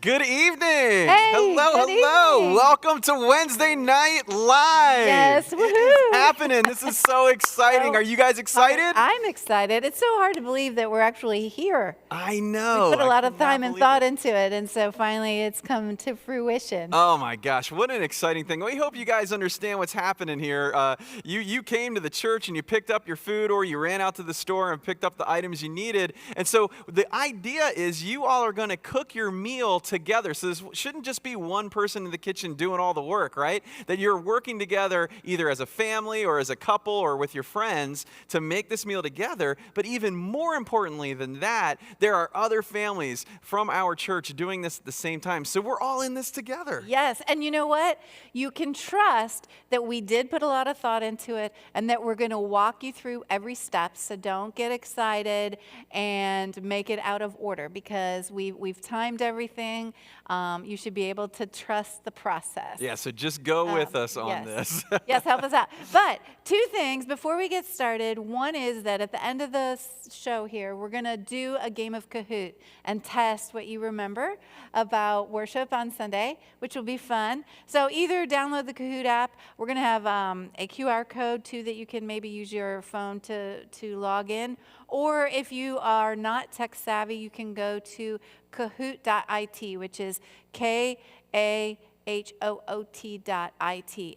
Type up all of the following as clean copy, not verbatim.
Good evening. Hey, hello. evening. Welcome to Wednesday Night Live. Yes, It woohoo. is happening. This is so exciting. So Are you guys excited? I'm excited. It's so hard to believe that we're actually here. I know. We put a lot of I cannot time and believe thought it. into it, and so finally it's come to fruition. Oh my gosh, what an exciting thing. We hope you guys understand what's happening here. You came to the church and you picked up your food, or you ran out to the store and picked up the items you needed. And so the idea is you all are going to cook your meal together. So this shouldn't just be one person in the kitchen doing all the work, right? That you're working together either as a family or as a couple or with your friends to make this meal together. But even more importantly than that, there are other families from our church doing this at the same time. So we're all in this together. Yes, and you know what? You can trust that we did put a lot of thought into it and that we're going to walk you through every step. So don't get excited and make it out of order, because we've timed everything. You should be able to trust the process. Yeah, so just go with us on yes. this. Yes, help us out. But two things before we get started. One is that at the end of the show here, we're going to do a game of Kahoot and test what you remember about worship on Sunday, which will be fun. So either download the Kahoot app. We're going to have a QR code, too, that you can maybe use your phone to log in. Or if you are not tech savvy, you can go to Kahoot.it, which is Kahoot.it,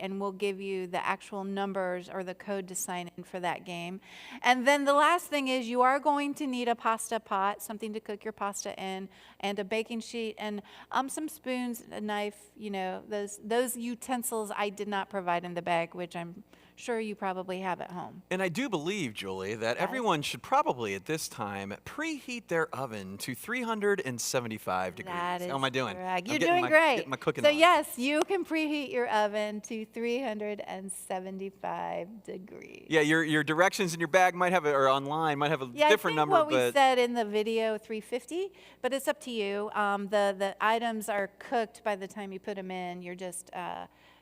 and we'll give you the actual numbers or the code to sign in for that game. And then the last thing is you are going to need a pasta pot, something to cook your pasta in, and a baking sheet, and some spoons, a knife, those utensils I did not provide in the bag, which I'm sure you probably have at home. And I do believe, Julie, that everyone should probably at this time preheat their oven to 375 degrees. That is How am I doing? correct. I'm You're getting doing my, great. Getting my cooking So on. yes, you can preheat your oven to 375 degrees. Yeah, your directions in your bag might have, or online might have a different number. I think what we said in the video, 350, but it's up to you. The items are cooked by the time you put them in. You're just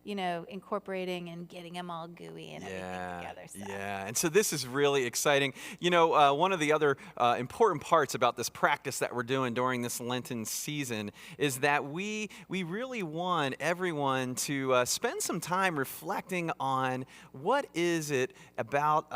incorporating and getting them all gooey and everything together. So. Yeah, and so this is really exciting. One of the other important parts about this practice that we're doing during this Lenten season is that we really want everyone to spend some time reflecting on what is it about,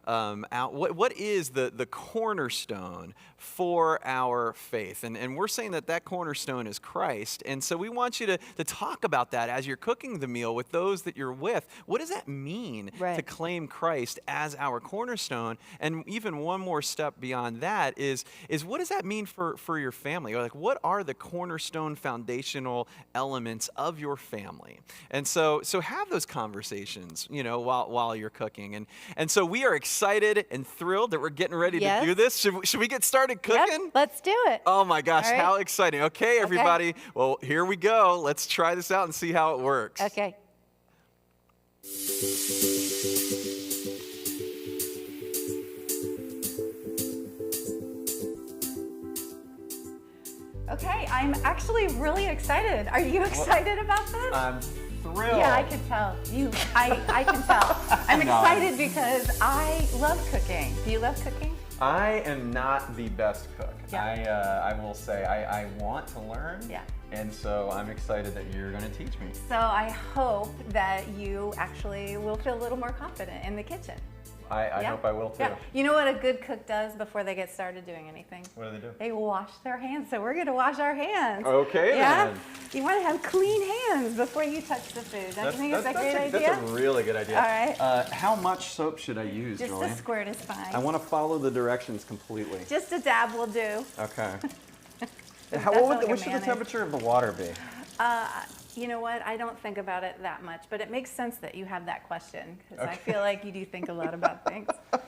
what is the cornerstone for our faith. And we're saying that cornerstone is Christ. And so we want you to talk about that as you're cooking the meal with those that you're with. What does that mean to claim Christ as our cornerstone? And even one more step beyond that is what does that mean for your family? Or what are the cornerstone foundational elements of your family? And so have those conversations, while you're cooking. And so we are excited and thrilled that we're getting ready to do this. Should we get started cooking? Yep, let's do it. Oh my gosh, right. How exciting. Okay, everybody. Okay. Well, here we go. Let's try this out and see how it works. Okay. Okay, I'm actually really excited. Are you excited about this? I'm thrilled. Yeah, I can tell. I can tell. I'm excited because I love cooking. Do you love cooking? I am not the best cook. Yeah. I will say I want to learn. Yeah. And so I'm excited that you're going to teach me. So I hope that you actually will feel a little more confident in the kitchen. I hope I will too. Yeah. You know what a good cook does before they get started doing anything? What do? They wash their hands. So we're going to wash our hands. Okay, yeah? then. You want to have clean hands before you touch the food. Don't you think it's a great idea? That's a really good idea. All right. How much soap should I use, Just Julie? a squirt is fine. I want to follow the directions completely. Just a dab will do. Okay. What should the temperature of the water be? You know what? I don't think about it that much, but it makes sense that you have that question, because I feel like you do think a lot about things. All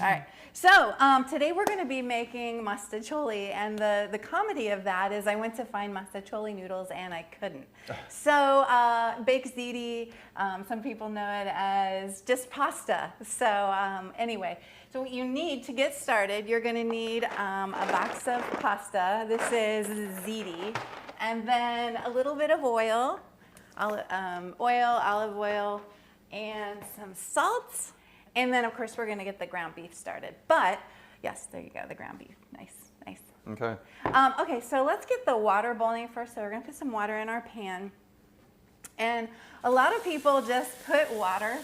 right. So today we're going to be making mastacholi, and the comedy of that is I went to find mastacholi noodles and I couldn't. So baked ziti, some people know it as just pasta. So anyway, so what you need to get started, you're going to need a box of pasta. This is ziti. And then a little bit of oil, olive oil, and some salt. And then, of course, we're going to get the ground beef started. But, yes, there you go, the ground beef. Nice, nice. Okay. Okay, so let's get the water boiling first. So we're gonna put some water in our pan. And a lot of people just put water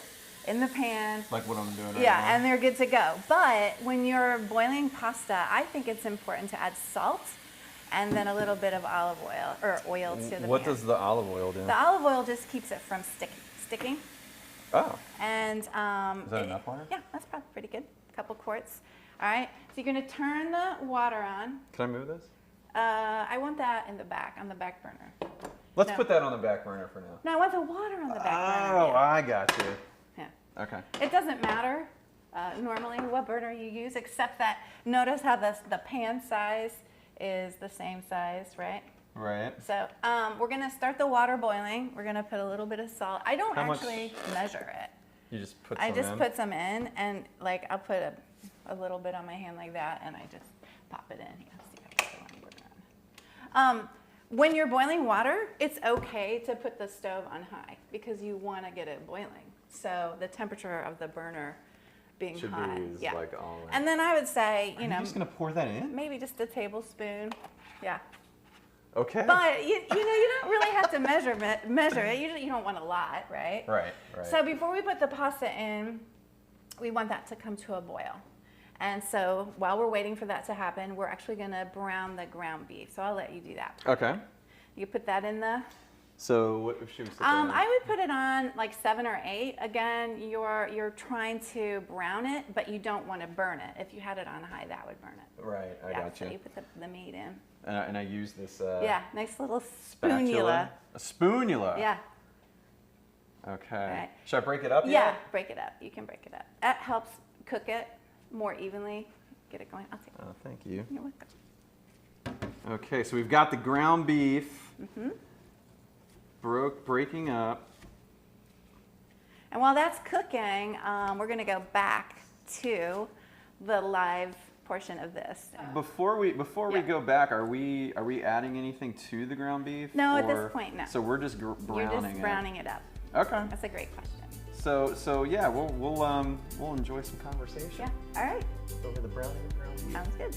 in the pan. Like what I'm doing right now. Yeah, and they're good to go. But when you're boiling pasta, I think it's important to add salt and then a little bit of olive oil or oil to the pan. What does the olive oil do? The olive oil just keeps it from sticking. Oh. And Is that enough water? Yeah, that's probably pretty good. A couple quarts. All right. So you're gonna turn the water on. Can I move this? I want that in the back, on the back burner. Let's No. put that on the back burner for now. No, I want the water on the back burner. Oh, Yeah. I got you. Yeah. Okay. It doesn't matter normally what burner you use, except that notice how the pan size is the same size, right? Right. So we're gonna start the water boiling. We're gonna put a little bit of salt. I don't How much? actually measure it. You just put some I just in? put some in, and like I'll put a little bit on my hand like that, and I just pop it in. Here, see if I can put the one burner on. When you're boiling water, it's okay to put the stove on high because you want to get it boiling. So the temperature of the burner being Should high. be Yeah. like all in. And then I would say, Are you just gonna pour that in? maybe just a tablespoon. Yeah. Okay. But you don't really have to measure it. You don't want a lot, right? Right. So before we put the pasta in, we want that to come to a boil. And so while we're waiting for that to happen, we're actually gonna brown the ground beef. So I'll let you do that. Okay. You put that in the. So what should we set that on? I would put it on like 7 or 8. Again, you're trying to brown it, but you don't want to burn it. If you had it on high, that would burn it. Right. I Yeah. got So you. you put the meat in. And I use this. Yeah. Nice little Spatula. spoonula. A spoonula. Yeah. Okay. Right. Should I break it up Yeah. yet? Break it up. You can break it up. That helps cook it more evenly. Get it going. I'll take it. Oh, thank you. You're welcome. Okay, so we've got the ground beef Mm-hmm. breaking up. And while that's cooking, we're going to go back to the live portion of this. Before we Yeah. go back, are we adding anything to the ground beef? No, at or- this point, no. So we're just browning You're just browning it up. it. Okay. That's a great question. So yeah, we'll enjoy some conversation Yeah. All right. over the browning of ground beef. Sounds good.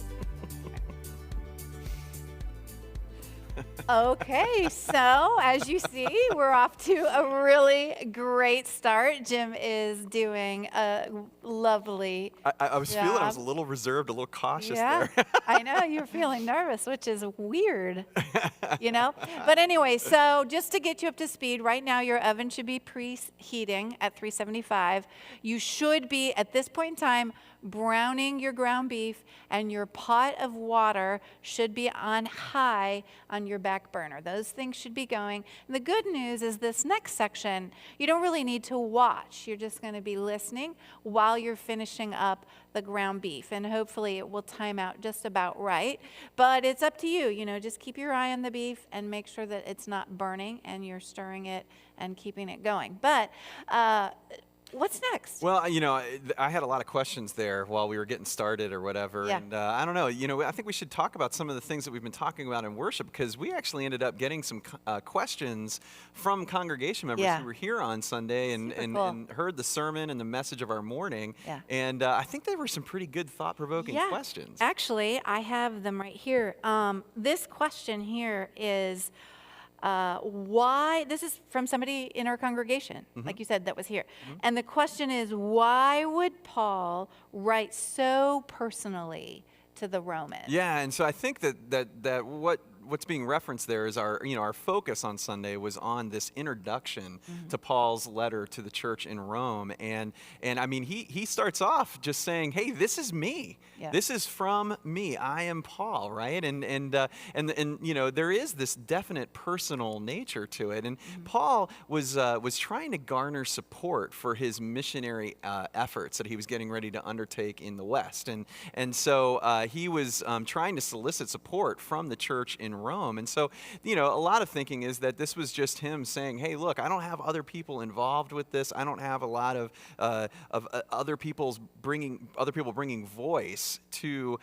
Okay, so as you see, we're off to a really great start. Jim is doing a lovely I was feeling I was a job. little reserved, a little cautious Yeah, there. I know you're feeling nervous, which is weird, But anyway, so just to get you up to speed, right now your oven should be preheating at 375. You should be, at this point in time, browning your ground beef, and your pot of water should be on high on your back burner. Those things should be going. And the good news is this next section, you don't really need to watch. You're just going to be listening while you're finishing up the ground beef, and hopefully it will time out just about right. But it's up to you, just keep your eye on the beef and make sure that it's not burning and you're stirring it and keeping it going. But what's next? Well, I had a lot of questions there while we were getting started or whatever. Yeah. And I don't know, I think we should talk about some of the things that we've been talking about in worship, because we actually ended up getting some questions from congregation members Yeah. who were here on Sunday and, Super and, cool. and heard the sermon and the message of our morning. Yeah. And I think they were some pretty good thought-provoking questions. Actually, I have them right here. This question here is, why, this is from somebody in our congregation, like you said, that was here. And the question is, why would Paul write so personally to the Romans? Yeah, and so I think that what's being referenced there is our focus on Sunday was on this introduction to Paul's letter to the church in Rome, and I mean he starts off just saying, hey, this is me. Yeah. This is from me. I am Paul, right? And there is this definite personal nature to it, and Paul was trying to garner support for his missionary efforts that he was getting ready to undertake in the West, and so he was trying to solicit support from the church in in Rome. And so, a lot of thinking is that this was just him saying, hey, look, I don't have other people involved with this. I don't have a lot of other people bringing voice to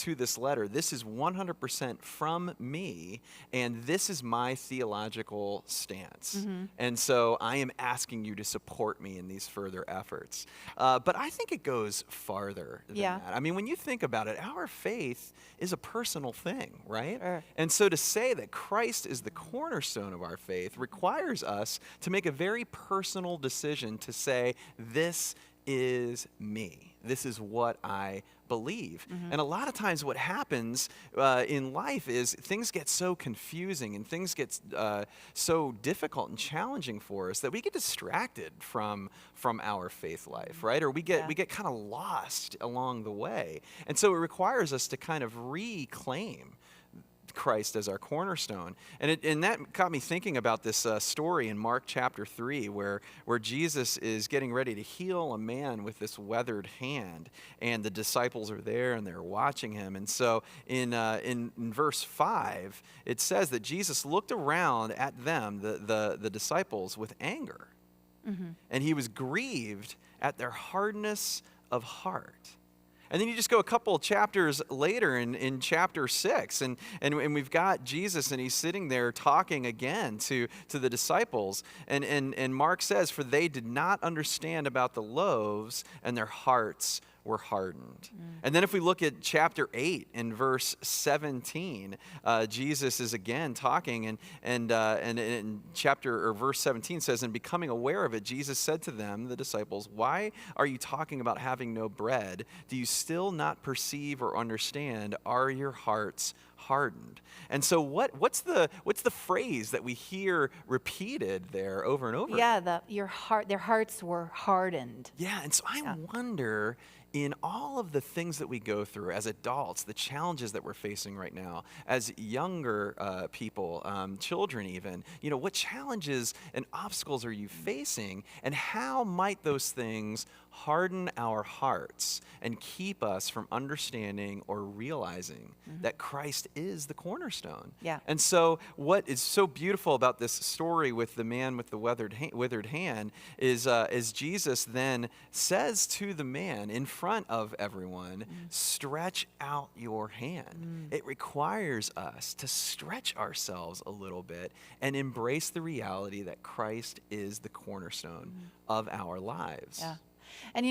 this letter. This is 100% from me, and this is my theological stance. And so I am asking you to support me in these further efforts. But I think it goes farther than that. I mean, when you think about it, our faith is a personal thing, right? Sure. And so to say that Christ is the cornerstone of our faith requires us to make a very personal decision to say, this is me. This is what I believe. And a lot of times what happens in life is things get so confusing and things get so difficult and challenging for us that we get distracted from our faith life, right? Or we get kind of lost along the way. And so it requires us to kind of reclaim Christ as our cornerstone. And that got me thinking about this story in Mark chapter 3 where Jesus is getting ready to heal a man with this weathered hand, and the disciples are there and they're watching him. And so in verse 5, it says that Jesus looked around at them, the disciples, with anger. And he was grieved at their hardness of heart. And then you just go a couple of chapters later in chapter 6, and we've got Jesus, and he's sitting there talking again to the disciples. And Mark says, for they did not understand about the loaves, and their hearts were hardened. And then if we look at chapter 8 in verse 17, Jesus is again talking, and in verse 17 says, and becoming aware of it, Jesus said to them, the disciples, why are you talking about having no bread? Do you still not perceive or understand? Are your hearts hardened? And so what's the phrase that we hear repeated there over and over? Yeah, their hearts were hardened. Yeah, and so I wonder, in all of the things that we go through as adults, the challenges that we're facing right now, as younger people, children even, what challenges and obstacles are you facing, and how might those things harden our hearts and keep us from understanding or realizing that Christ is the cornerstone? Yeah. And so what is so beautiful about this story with the man with the withered hand is Jesus then says to the man in front of everyone, stretch out your hand. It requires us to stretch ourselves a little bit and embrace the reality that Christ is the cornerstone of our lives. Yeah. And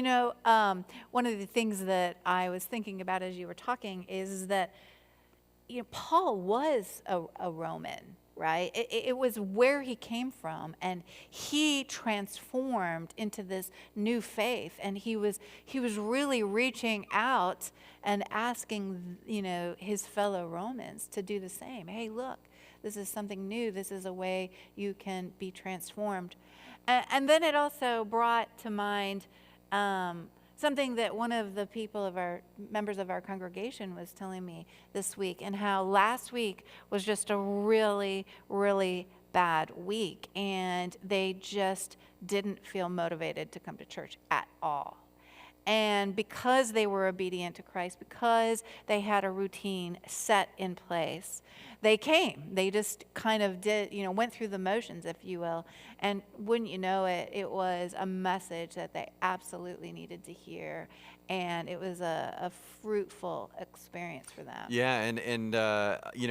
one of the things that I was thinking about as you were talking is that Paul was a Roman, right? It was where he came from, and he transformed into this new faith, and he was really reaching out and asking his fellow Romans to do the same. Hey, look, this is something new. This is a way you can be transformed. And then it also brought to mind something that one of the members of our congregation was telling me this week, and how last week was just a really, really bad week, and they just didn't feel motivated to come to church at all. And because they were obedient to Christ, because they had a routine set in place, they came. They just kind of did, went through the motions, if you will. And wouldn't you know it, it was a message that they absolutely needed to hear. And it was a fruitful experience for them. Yeah, and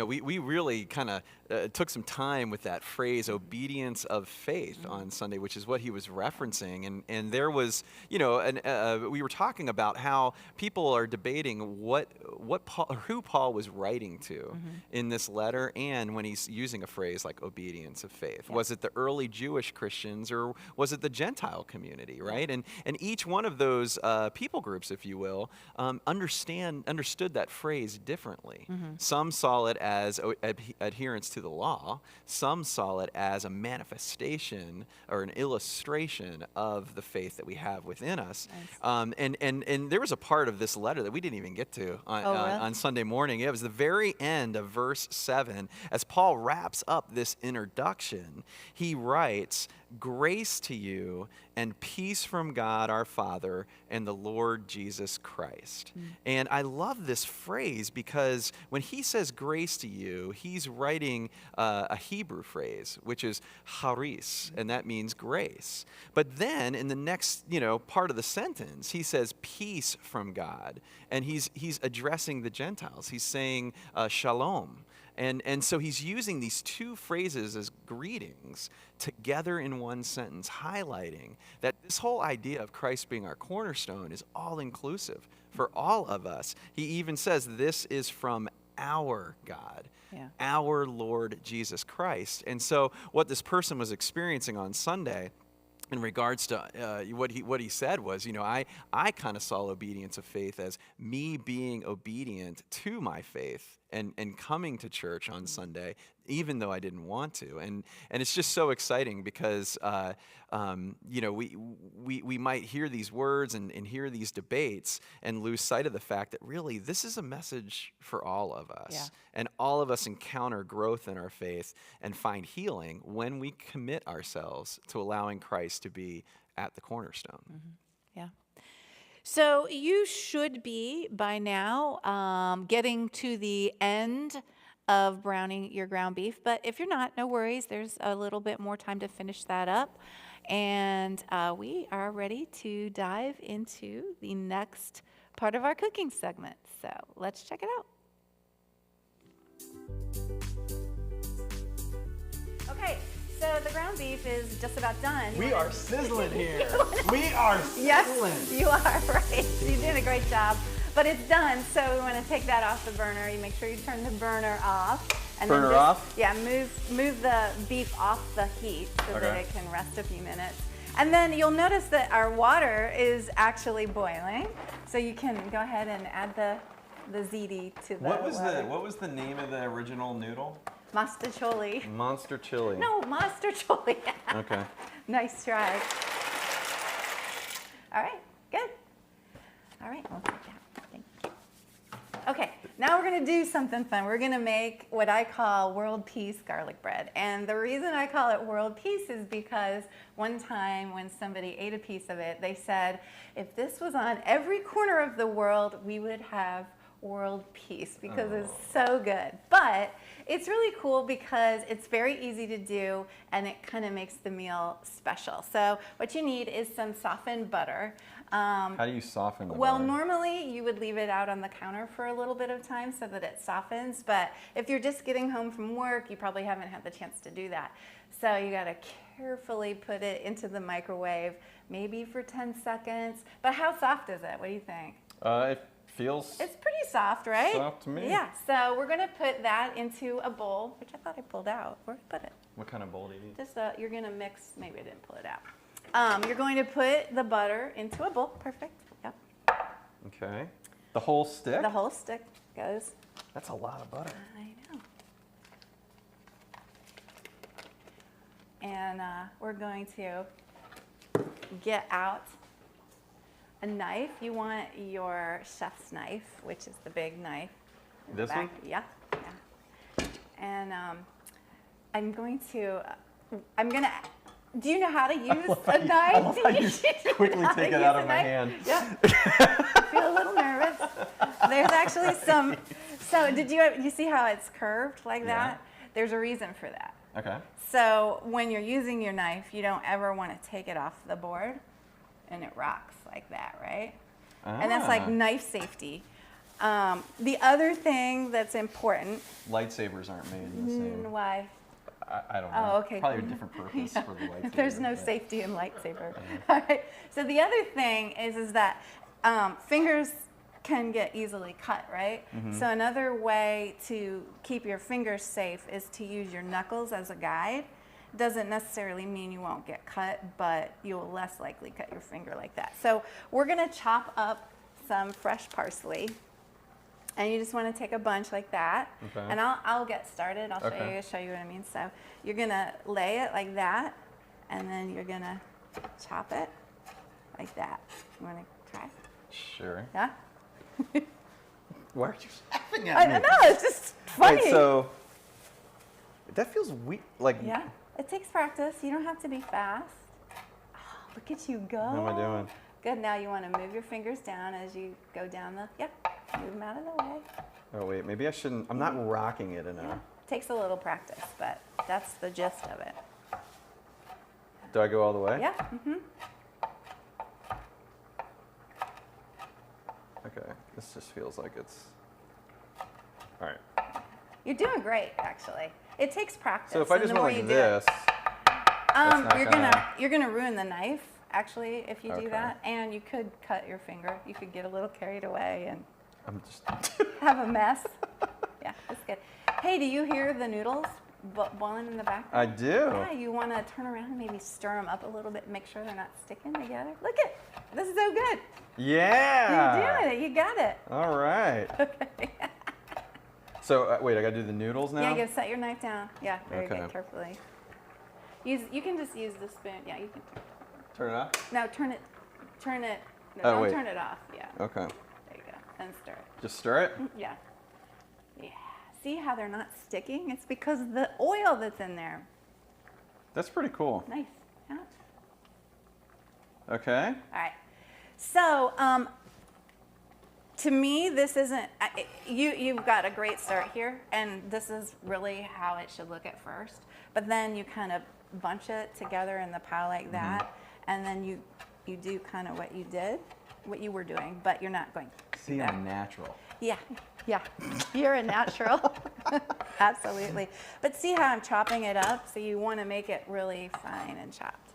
we really kind of took some time with that phrase, obedience of faith, on Sunday, which is what he was referencing. And there was, we were talking about how people are debating who Paul was writing to in this letter, and when he's using a phrase like obedience of faith. Yeah. Was it the early Jewish Christians, or was it the Gentile community, right? And each one of those people groups, if you will, understood that phrase differently. Some saw it as adherence to the law. Some saw it as a manifestation or an illustration of the faith that we have within us. Nice. And there was a part of this letter that we didn't even get to on Sunday morning. It was the very end of verse 7, as Paul wraps up this introduction, he writes, "Grace to you and peace from God our Father and the Lord Jesus Christ." And I love this phrase because when he says grace to you, he's writing a Hebrew phrase, which is charis, and that means grace. But then in the next, part of the sentence, he says peace from God, and he's addressing the Gentiles. He's saying shalom. And so he's using these two phrases as greetings together in one sentence, highlighting that this whole idea of Christ being our cornerstone is all inclusive for all of us. He even says this is from our God, our Lord Jesus Christ. And so what this person was experiencing on Sunday in regards to what he said was, I kind of saw obedience of faith as me being obedient to my faith and coming to church on Sunday, even though I didn't want to. And it's just so exciting because, we might hear these words and hear these debates and lose sight of the fact that really this is a message for all of us. Yeah. And all of us encounter growth in our faith and find healing when we commit ourselves to allowing Christ to be at the cornerstone. Yeah. So you should be by now getting to the end of browning your ground beef. But if you're not, no worries. There's a little bit more time to finish that up. And we are ready to dive into the next part of our cooking segment. So let's check it out. Okay, so the ground beef is just about done. We are sizzling here. We are sizzling. Yes, you are, right. You're doing a great job. But it's done, so we want to take that off the burner. You make sure you turn the burner off. And Burner then just, off? Yeah, move the beef off the heat so that it can rest a few minutes. And then you'll notice that our water is actually boiling. So you can go ahead and add the ziti to the What water. was the name of the original noodle? Mastacholi. Monster chili. No, mastacholi. Okay. Nice try. All right, good. All right, we'll take that. Thank you. Okay, now we're gonna do something fun. We're gonna make what I call world peace garlic bread. And the reason I call it world peace is because one time when somebody ate a piece of it, they said, if this was on every corner of the world, we would have world peace because it's so good. But it's really cool because it's very easy to do and it kind of makes the meal special. So what you need is some softened butter. How do you soften the Well, butter? normally you would leave it out on the counter for a little bit of time so that it softens, but if you're just getting home from work, you probably haven't had the chance to do that. So you gotta carefully put it into the microwave, maybe for 10 seconds. But how soft is it? What do you think? It feels It's pretty soft, right? soft to me. Yeah, so we're gonna put that into a bowl, which I thought I pulled out. Where did I put it? What kind of bowl do you need? Just you're gonna mix, maybe I didn't pull it out. You're going to put the butter into a bowl. Perfect. Yep. Okay. The whole stick? The whole stick goes. That's a lot of butter. I know. And we're going to get out a knife. You want your chef's knife, which is the big knife. in the This one? back. Yeah. And I'm gonna. Do you know how to use a knife? I love how you Do know quickly how to take it use out a of my knife? hand. Yep. I feel a little nervous. There's actually some. So did you see how it's curved like that? There's a reason for that. Okay. So when you're using your knife, you don't ever want to take it off the board, and it rocks like that, right? And that's like knife safety. The other thing that's important. Lightsabers aren't made in the same. Why? I don't know. Oh, okay. Probably a different purpose for the lightsaber. There's no but- safety in lightsaber. All right. So the other thing is that fingers can get easily cut, right? So another way to keep your fingers safe is to use your knuckles as a guide. Doesn't necessarily mean you won't get cut, but you'll less likely cut your finger like that. So we're gonna chop up some fresh parsley. And you just want to take a bunch like that. Okay. And I'll get started. I'll show you what I mean. So you're going to lay it like that, and then you're going to chop it like that. You want to try? Sure. Yeah? Why are you laughing at I me? don't know. It's just funny. Wait, so That feels weak. Like, Yeah, it takes practice. You don't have to be fast. Oh, look at you go. how am I doing? Good. Now you want to move your fingers down as you go down the. Yep. Move them out of the way. Oh wait, maybe I shouldn't. I'm not rocking it enough. Yeah. Takes a little practice, but that's the gist of it. Do I go all the way? Yeah. Mm-hmm. Okay. This just feels like it's. All right. You're doing great, actually. It takes practice. So if I and just the went more like you do it- this, that's not you're gonna ruin the knife actually if you Okay. do that, and you could cut your finger. You could get a little carried away and I'm just. have a mess. Yeah, that's good. Hey, do you hear the noodles boiling in the background? I do. Yeah, you want to turn around and maybe stir them up a little bit, make sure they're not sticking together. Look at this is so good. Yeah. You're doing it. You got it. All right. Okay. So wait, I gotta do the noodles now. Yeah, you gotta set your knife down. Yeah, very Okay. good. Carefully. You can just use the spoon. Yeah, you can. Turn it off. No, turn it. No, Oh, don't wait. turn it off. Yeah. Okay. There you go. And stir it. Just stir it. Yeah. Yeah. See how they're not sticking? It's because of the oil that's in there. That's pretty cool. Nice. Yeah. Okay. All right. So, to me, this isn't. You've got a great start here, and this is really how it should look at first. But then you kind of bunch it together in the pile like that, and then you do kind of what you were doing, but you're not going. to See, do that. I'm natural. Yeah, yeah, you're a natural. Absolutely. But see how I'm chopping it up? So you want to make it really fine and chopped.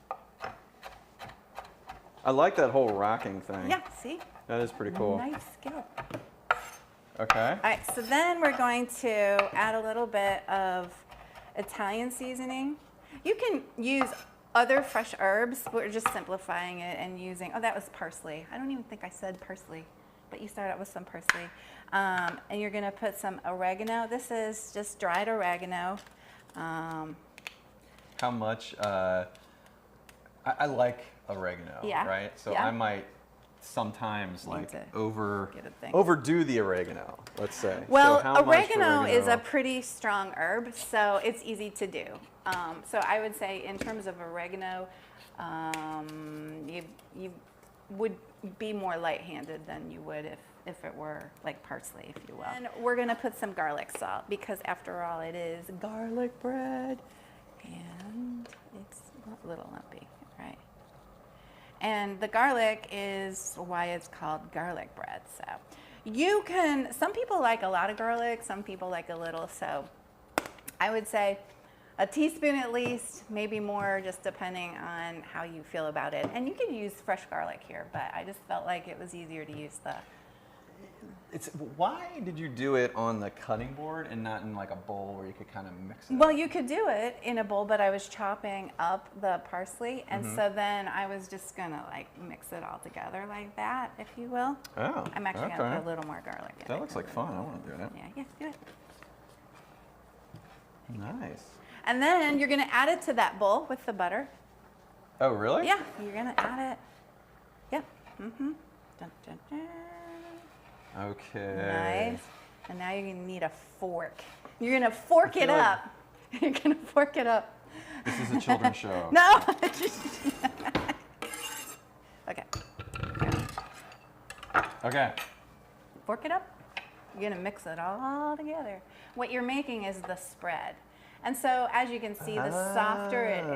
I like that whole rocking thing. Yeah, see? That is pretty cool. Nice skill. Okay. All right, so then we're going to add a little bit of Italian seasoning. You can use other fresh herbs, but we're just simplifying it and using, oh, that was parsley. I don't even think I said parsley, but you start out with some parsley. And you're gonna put some oregano. This is just dried oregano. How much? I like oregano, Yeah, right? So yeah. I might sometimes Need like to get a thing. overdo the oregano, let's say. Well, So how much oregano is a oregano? pretty strong herb, so it's easy to do. So I would say in terms of oregano, you would be more light-handed than you would if it were like parsley, if you will. And we're gonna put some garlic salt because after all, it is garlic bread, and it's a little lumpy, right? And the garlic is why it's called garlic bread. So you can, some people like a lot of garlic, some people like a little. So I would say a teaspoon at least, maybe more, just depending on how you feel about it. And you can use fresh garlic here, but I just felt like it was easier to use the. Why did you do it on the cutting board and not in like a bowl where you could kind of mix it? Well, you could do it in a bowl, but I was chopping up the parsley, and so then I was just gonna like mix it all together like that, if you will. Oh, I'm actually okay. gonna put a little more garlic in it. That looks like fun. I want to do that. Yeah, yeah, do it. Nice. And then you're gonna add it to that bowl with the butter. Oh, really? Yeah, you're gonna add it. Yep. Mm-hmm. Dun, dun, dun. Okay. Nice. And now you're gonna need a fork. You're gonna fork it feel like- up. You're gonna fork it up. This is a children's show. No. Okay. Okay. Fork it up. You're gonna mix it all together. What you're making is the spread. And so as you can see, the softer it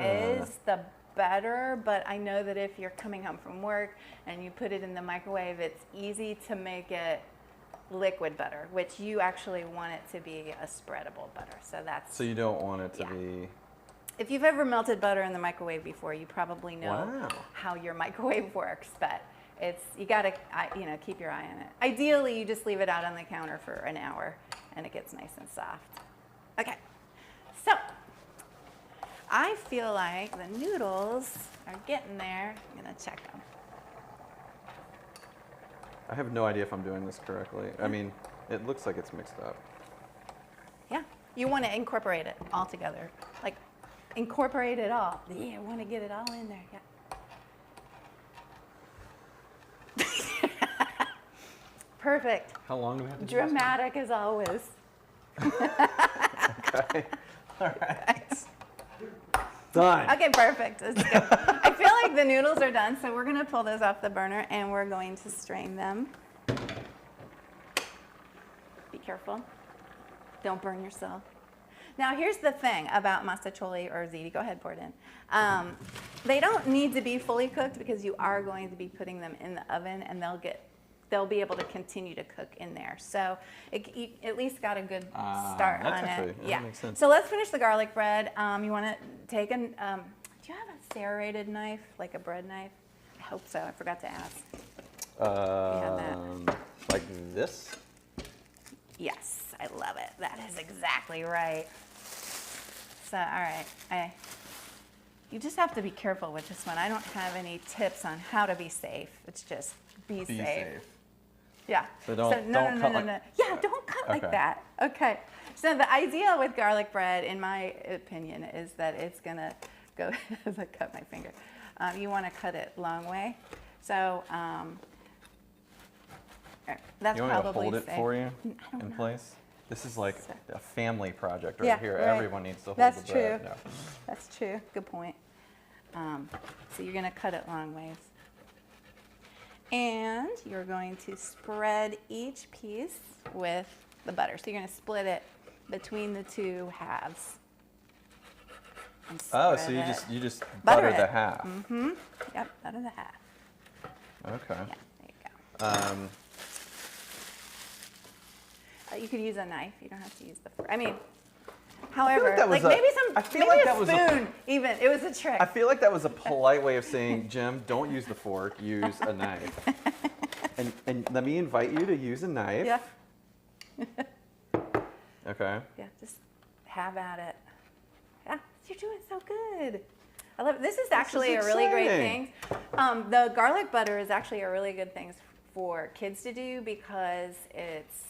is, the better. But I know that if you're coming home from work and you put it in the microwave, it's easy to make it liquid butter, which you actually want it to be a spreadable butter. So that's, So you don't want it to Yeah. be. if you've ever melted butter in the microwave before, you probably know Wow. how your microwave works, but you gotta, keep your eye on it. Ideally, you just leave it out on the counter for an hour and it gets nice and soft. Okay, so I feel like the noodles are getting there. I'm gonna check them. I have no idea if I'm doing this correctly. I mean, it looks like it's mixed up. Yeah, you wanna incorporate it all together. Like, incorporate it all. Yeah, I wanna get it all in there, yeah. Perfect. How long do we have to do Dramatic as always. this? Okay. All right. Done. Okay, perfect. Let's go. I feel like the noodles are done, so we're going to pull those off the burner and we're going to strain them. Be careful. Don't burn yourself. Now, here's the thing about mastacholi or ziti. Go ahead, pour it in. They don't need to be fully cooked because you are going to be putting them in the oven, and they'll be able to continue to cook in there. So you at least got a good start on it. Yeah, that makes sense. So let's finish the garlic bread. You want to take do you have a serrated knife, like a bread knife? I hope so. I forgot to ask. You have that. Like this? Yes, I love it. That is exactly right. So, all right. You just have to be careful with this one. I don't have any tips on how to be safe. It's just be safe. Yeah. So don't cut like... Yeah, don't cut like that. Okay. So the idea with garlic bread, in my opinion, is that it's going to go, as I cut my finger, you want to cut it long way. So that's you want me to probably hold it safe. for you in place? This is like a family project right here. Right. Everyone needs to hold That's the bread. true. No. That's true. Good point. So you're going to cut it long ways. And you're going to spread each piece with the butter. So you're going to split it between the two halves. Oh, so you just butter the half. Mm-hmm. Yep, butter the half. Okay. Yeah, there you go. You could use a knife. You don't have to use the fork. I mean, however, maybe a spoon. Even it was a trick. I feel like that was a polite way of saying, Jim, don't use the fork. Use a knife. and let me invite you to use a knife. Yeah. Okay. Yeah, just have at it. Yeah, you're doing so good. I love it. This is actually a really great thing. The garlic butter is actually a really good thing for kids to do because it's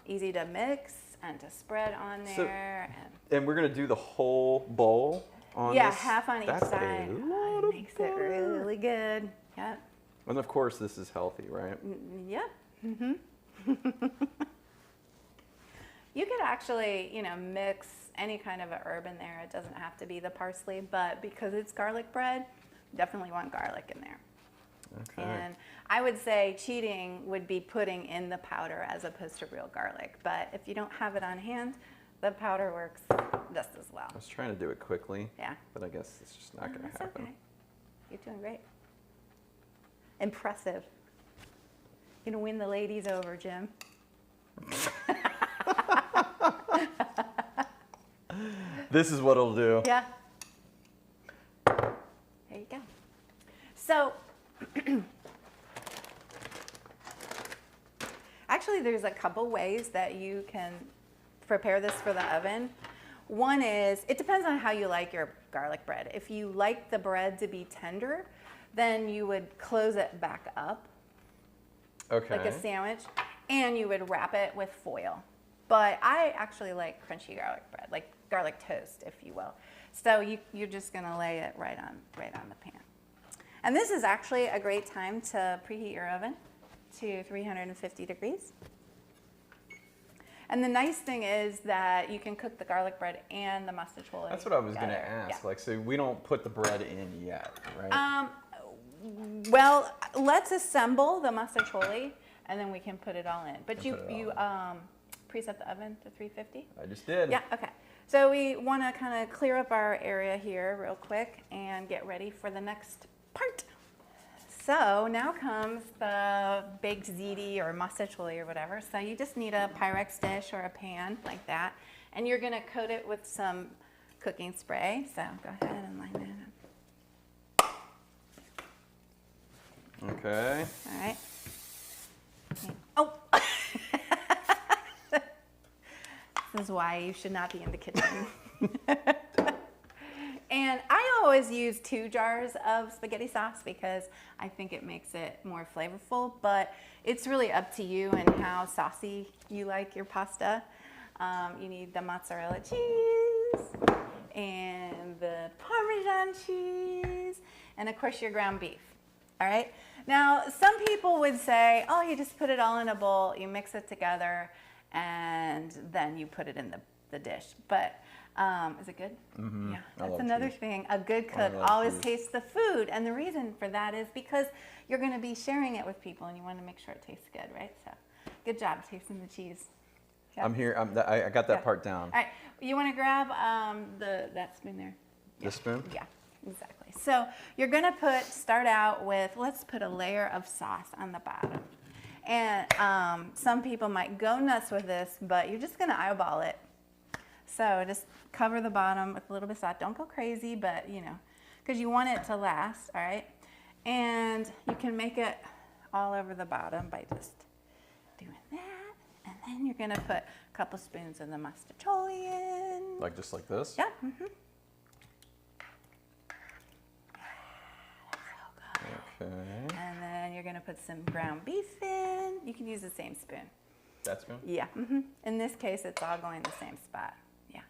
easy to mix and to spread on there. And we're going to do the whole bowl on this? Yeah, half on each side. It makes it really good. Yep. And of course, this is healthy, right? Yep. Mm-hmm. You could actually, mix any kind of a herb in there. It doesn't have to be the parsley, but because it's garlic bread, definitely want garlic in there. Okay. And I would say cheating would be putting in the powder as opposed to real garlic. But if you don't have it on hand, the powder works just as well. I was trying to do it quickly. Yeah. But I guess it's just not going to happen. Okay. You're doing great. Impressive. You're going to win the ladies over, Jim. This is what it'll do. Yeah. There you go. So, actually, there's a couple ways that you can prepare this for the oven. One is, it depends on how you like your garlic bread. If you like the bread to be tender, then you would close it back up Okay. like a sandwich, and you would wrap it with foil. But I actually like crunchy garlic bread, like garlic toast, if you will. So you're just going to lay it right on the pan. And this is actually a great time to preheat your oven to 350 degrees. And the nice thing is that you can cook the garlic bread and the mastacholi. That's what I was going to ask. Yeah. Like, so we don't put the bread in yet, right? Well, let's assemble the mastacholi, and then we can put it all in. But you preset the oven to 350? I just did. Yeah, okay. So we want to kind of clear up our area here real quick and get ready for the next part. So now comes the baked ziti or mastacholi or whatever. So you just need a Pyrex dish or a pan like that. And you're going to coat it with some cooking spray. So go ahead and line that up. Okay. All right. Oh! This is why you should not be in the kitchen. And I always use 2 jars of spaghetti sauce because I think it makes it more flavorful, but it's really up to you and how saucy you like your pasta. You need the mozzarella cheese and the Parmesan cheese and of course your ground beef. All right. Now, some people would say, oh, you just put it all in a bowl, you mix it together, and then you put it in the dish. But Is it good? Mm-hmm. Yeah, I that's love another cheese. thing. A good cook love always cheese. tastes the food. And the reason for that is because you're going to be sharing it with people and you want to make sure it tastes good, right? So good job tasting the cheese. Yeah. I'm here. I got that Yeah. part down. All right, you want to grab that spoon there? This spoon? Yeah, exactly. So you're gonna start out with, let's put a layer of sauce on the bottom. And some people might go nuts with this, but you're just gonna eyeball it. So just cover the bottom with a little bit of sauce. Don't go crazy, but you know, because you want it to last, all right? And you can make it all over the bottom by just doing that. And then you're gonna put a couple spoons of the mustacholi in. Like just like this? Yeah. Mm-hmm. Okay. And then you're gonna put some ground beef in. You can use the same spoon. That spoon? Yeah. Mm-hmm. In this case, it's all going the same spot. Yeah.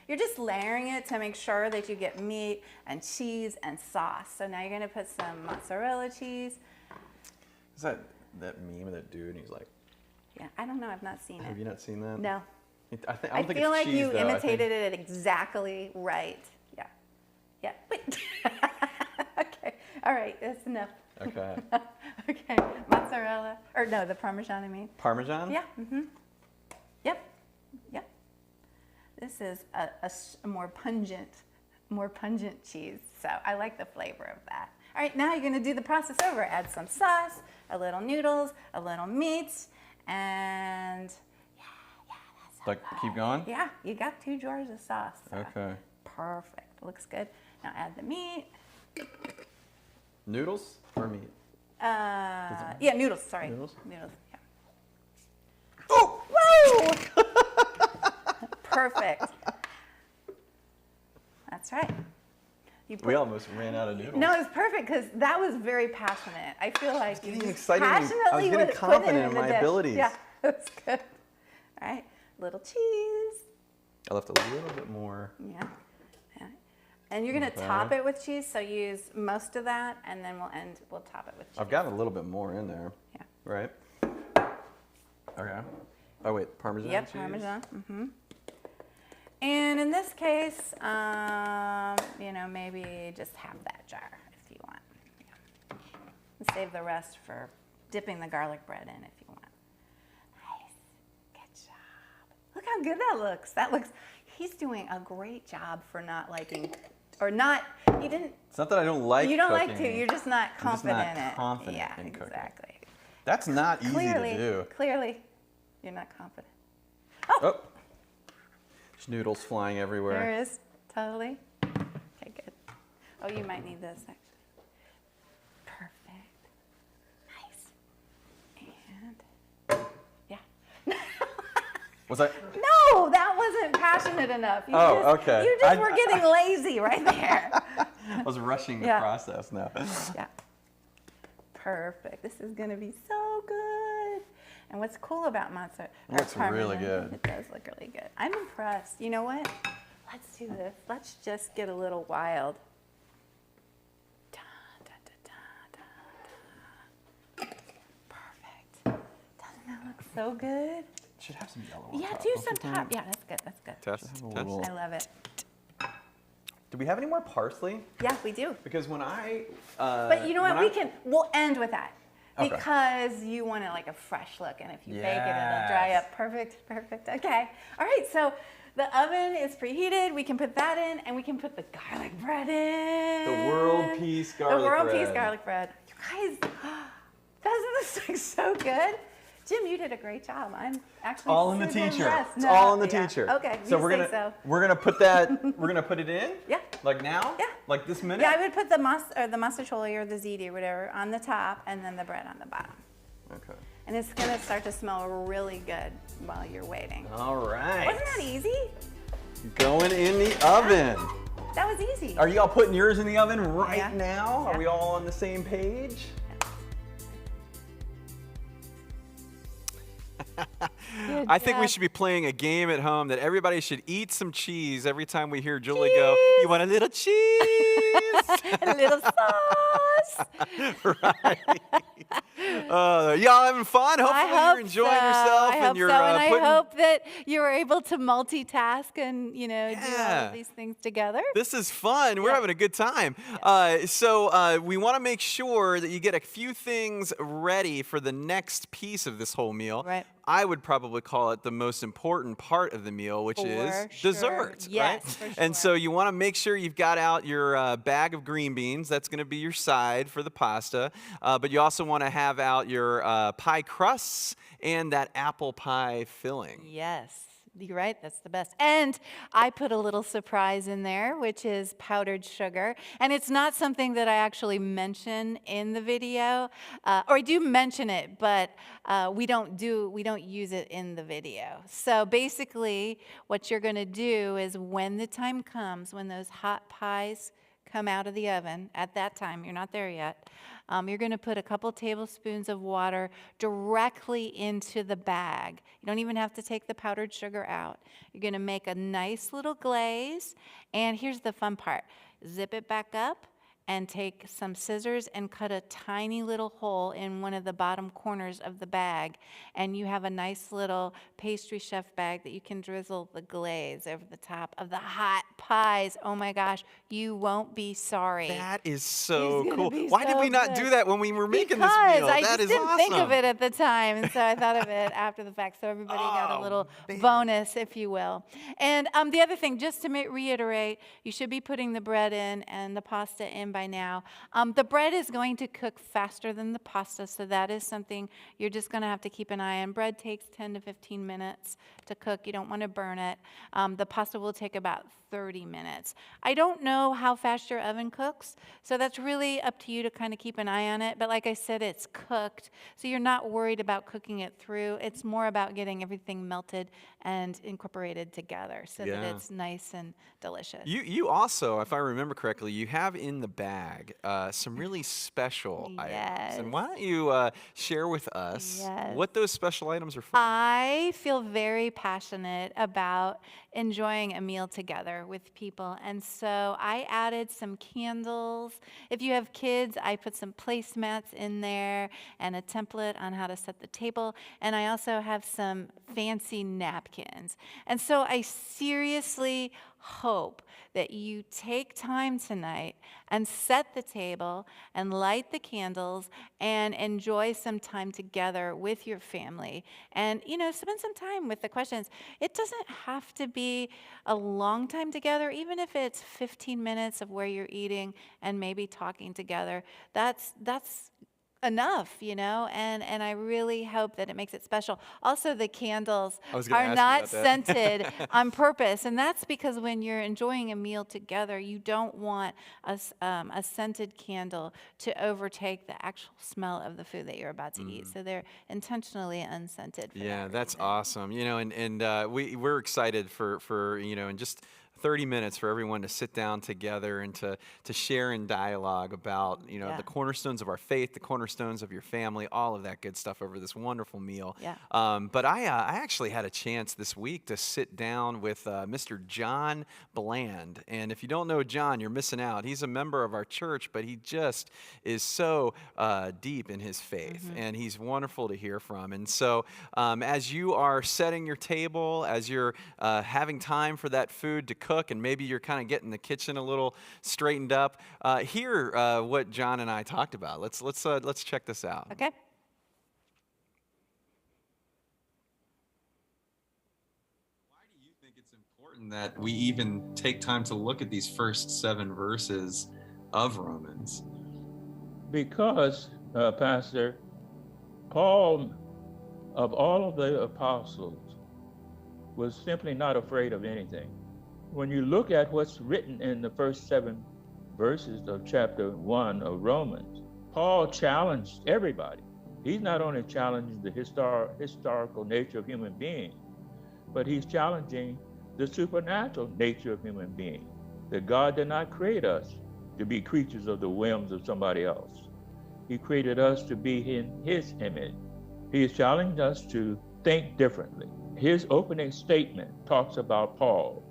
You're just layering it to make sure that you get meat and cheese and sauce. So now you're gonna put some mozzarella cheese. Is that meme of that dude? And he's like, Yeah. I don't know. I've not seen have it. you not seen that? No. I don't I think feel it's like cheese, you though. I think- imitated it exactly right. Yeah. Yeah. Wait. Okay. All right. That's enough. Okay. Okay. Mozzarella. Or no, the Parmesan, I mean. Parmesan? Yeah. Mm-hmm. Yep. Yep. This is a more pungent cheese. So I like the flavor of that. All right, now you're gonna do the process over. Add some sauce, a little noodles, a little meat, and that's Like, keep going? yeah, you got 2 jars of sauce. So Okay. perfect. Looks good. Now add the meat. Noodles or meat? Yeah, noodles. Sorry. Noodles? Noodles. Yeah. Oh! Woo! Perfect. That's right. You We almost ran out of noodles. No, it's perfect because that was very passionate. I feel like you getting just excited. I was passionately getting put it confident in the my dish. abilities. Yeah, that's good. All right, little cheese. I left a little bit more. Yeah. Yeah. And you're gonna Okay. top it with cheese, so use most of that, and then we'll top it with cheese. I've got a little bit more in there. Yeah. Right? Okay. Oh, wait. Parmesan Yep, cheese? Parmesan. Mm-hmm. And in this case, you know, maybe just have that jar if you want. Yeah. And save the rest for dipping the garlic bread in if you want. Nice. Good job. Look how good that looks. He's doing a great job for not liking, or not, he didn't, It's not that I don't like you don't cooking. like to, you're just not I'm just confident not in it. confident Yeah, in cooking. exactly. That's not easy Clearly, to do. clearly, you're not confident. Oh. There's noodles flying everywhere. There is, totally. Okay, good. Oh, you might need this actually. Perfect. Nice. And, yeah. Was I? No, that wasn't passionate enough. Okay. You just were getting lazy right there. I was rushing the Yeah. process now. Yeah. Perfect. This is gonna be so good. And what's cool about mozzarella? It looks really Parmesan, good. It does look really good. I'm impressed. You know what? Let's do this. Let's just get a little wild. Da, da, da, da, da, da. Perfect. Doesn't that look so good? Should have some yellow on Yeah, top. do Don't some you think? top. Yeah, that's good. That's good. Test. I Test. love it. Do we have any more parsley? Yeah, we do. Because when I. But you know what? We'll end with that. Okay. Because you want it like a fresh look, and if you bake it, it'll dry Yes. up. Perfect, perfect. Okay. All right, so the oven is preheated. We can put that in, and we can put the garlic bread in. The world peace garlic The world bread. peace garlic bread. You guys, this looks so good. Jim, you did a great job. I'm actually All in the super teacher. impressed. It's No, all in the yeah. teacher. Okay, So you we're say gonna so. we're gonna put that we're gonna put it in. Yeah. Like now. Yeah. Like this minute. Yeah, I would put the mustacholi or the ziti or whatever on the top, and then the bread on the bottom. Okay. And it's gonna start to smell really good while you're waiting. All right. Wasn't that easy? Going in the oven. That was easy. Are you all putting yours in the oven right Yeah. now? Yeah. Are we all on the same page? I think we job. should be playing a game at home that everybody should eat some cheese every time we hear Julie go, "You want a little cheese?" A little sauce. Right. Y'all having fun? I Hopefully hope you're enjoying so. yourself I and hope you're so, and I putting. hope that you were able to multitask and do all Yeah. of these things together. This is fun. We're Yeah. having a good time. So we want to make sure that you get a few things ready for the next piece of this whole meal. Right. I would probably call it the most important part of the meal, which is For sure. dessert, Yes, right? for And sure. so you want to make sure you've got out your bag of green beans. That's going to be your side for the pasta. But you also want to have out your pie crusts and that apple pie filling. Yes, you're right. That's the best. And I put a little surprise in there, which is powdered sugar. And it's not something that I actually mention in the video, or I do mention it, but we don't use it in the video. So basically, what you're going to do is when the time comes, when those hot pies come out of the oven, at that time, you're not there yet, you're going to put a couple tablespoons of water directly into the bag. You don't even have to take the powdered sugar out. You're going to make a nice little glaze. And here's the fun part. Zip it back up and take some scissors and cut a tiny little hole in one of the bottom corners of the bag. And you have a nice little pastry chef bag that you can drizzle the glaze over the top of the hot pies. Oh my gosh, you won't be sorry. That is so It's gonna cool. be Why did so we not good. do that when we were making this Because meal? I That just is didn't think of awesome. it at the time, and so I thought of it after the fact. So everybody got a Oh, little man. bonus, if you will. And the other thing, just to reiterate, you should be putting the bread in and the pasta in by now. The bread is going to cook faster than the pasta, so that is something you're just going to have to keep an eye on. Bread takes 10 to 15 minutes to cook. You don't want to burn it. The pasta will take about 30 minutes. I don't know how fast your oven cooks, so that's really up to you to kind of keep an eye on it. But like I said, it's cooked, so you're not worried about cooking it through. It's more about getting everything melted and incorporated together so that Yeah. it's nice and delicious. You also, if I remember correctly, you have in the bag some really special items. And why don't you share with us Yes. what those special items are for? I feel very passionate about enjoying a meal together with people. And so I added some candles. If you have kids, I put some placemats in there and a template on how to set the table. And I also have some fancy napkins. And so I seriously hope that you take time tonight and set the table and light the candles and enjoy some time together with your family. And, spend some time with the questions. It doesn't have to be a long time together, even if it's 15 minutes of where you're eating and maybe talking together. That's enough, and I really hope that it makes it special. Also, the candles I was gonna are ask you not about that. scented on purpose, and that's because when you're enjoying a meal together, you don't want a scented candle to overtake the actual smell of the food that you're about to eat. So they're intentionally unscented. For Yeah, that that's reason. awesome. We're excited for in just 30 minutes for everyone to sit down together and to share in dialogue about Yeah. the cornerstones of our faith, the cornerstones of your family, all of that good stuff over this wonderful meal. Yeah. But I actually had a chance this week to sit down with Mr. John Bland, and if you don't know John, you're missing out. He's a member of our church, but he just is so deep in his faith, and he's wonderful to hear from. And so as you are setting your table, as you're having time for that food to cook, and maybe you're kind of getting the kitchen a little straightened up, hear what John and I talked about. Let's check this out. Okay. Why do you think it's important that we even take time to look at these first 7 verses of Romans? Because, Pastor, Paul, of all of the apostles, was simply not afraid of anything. When you look at what's written in the first 7 verses of chapter 1 of Romans, Paul challenged everybody. He's not only challenging the historical nature of human beings, but he's challenging the supernatural nature of human beings. That God did not create us to be creatures of the whims of somebody else. He created us to be in his image. He is challenging us to think differently. His opening statement talks about Paul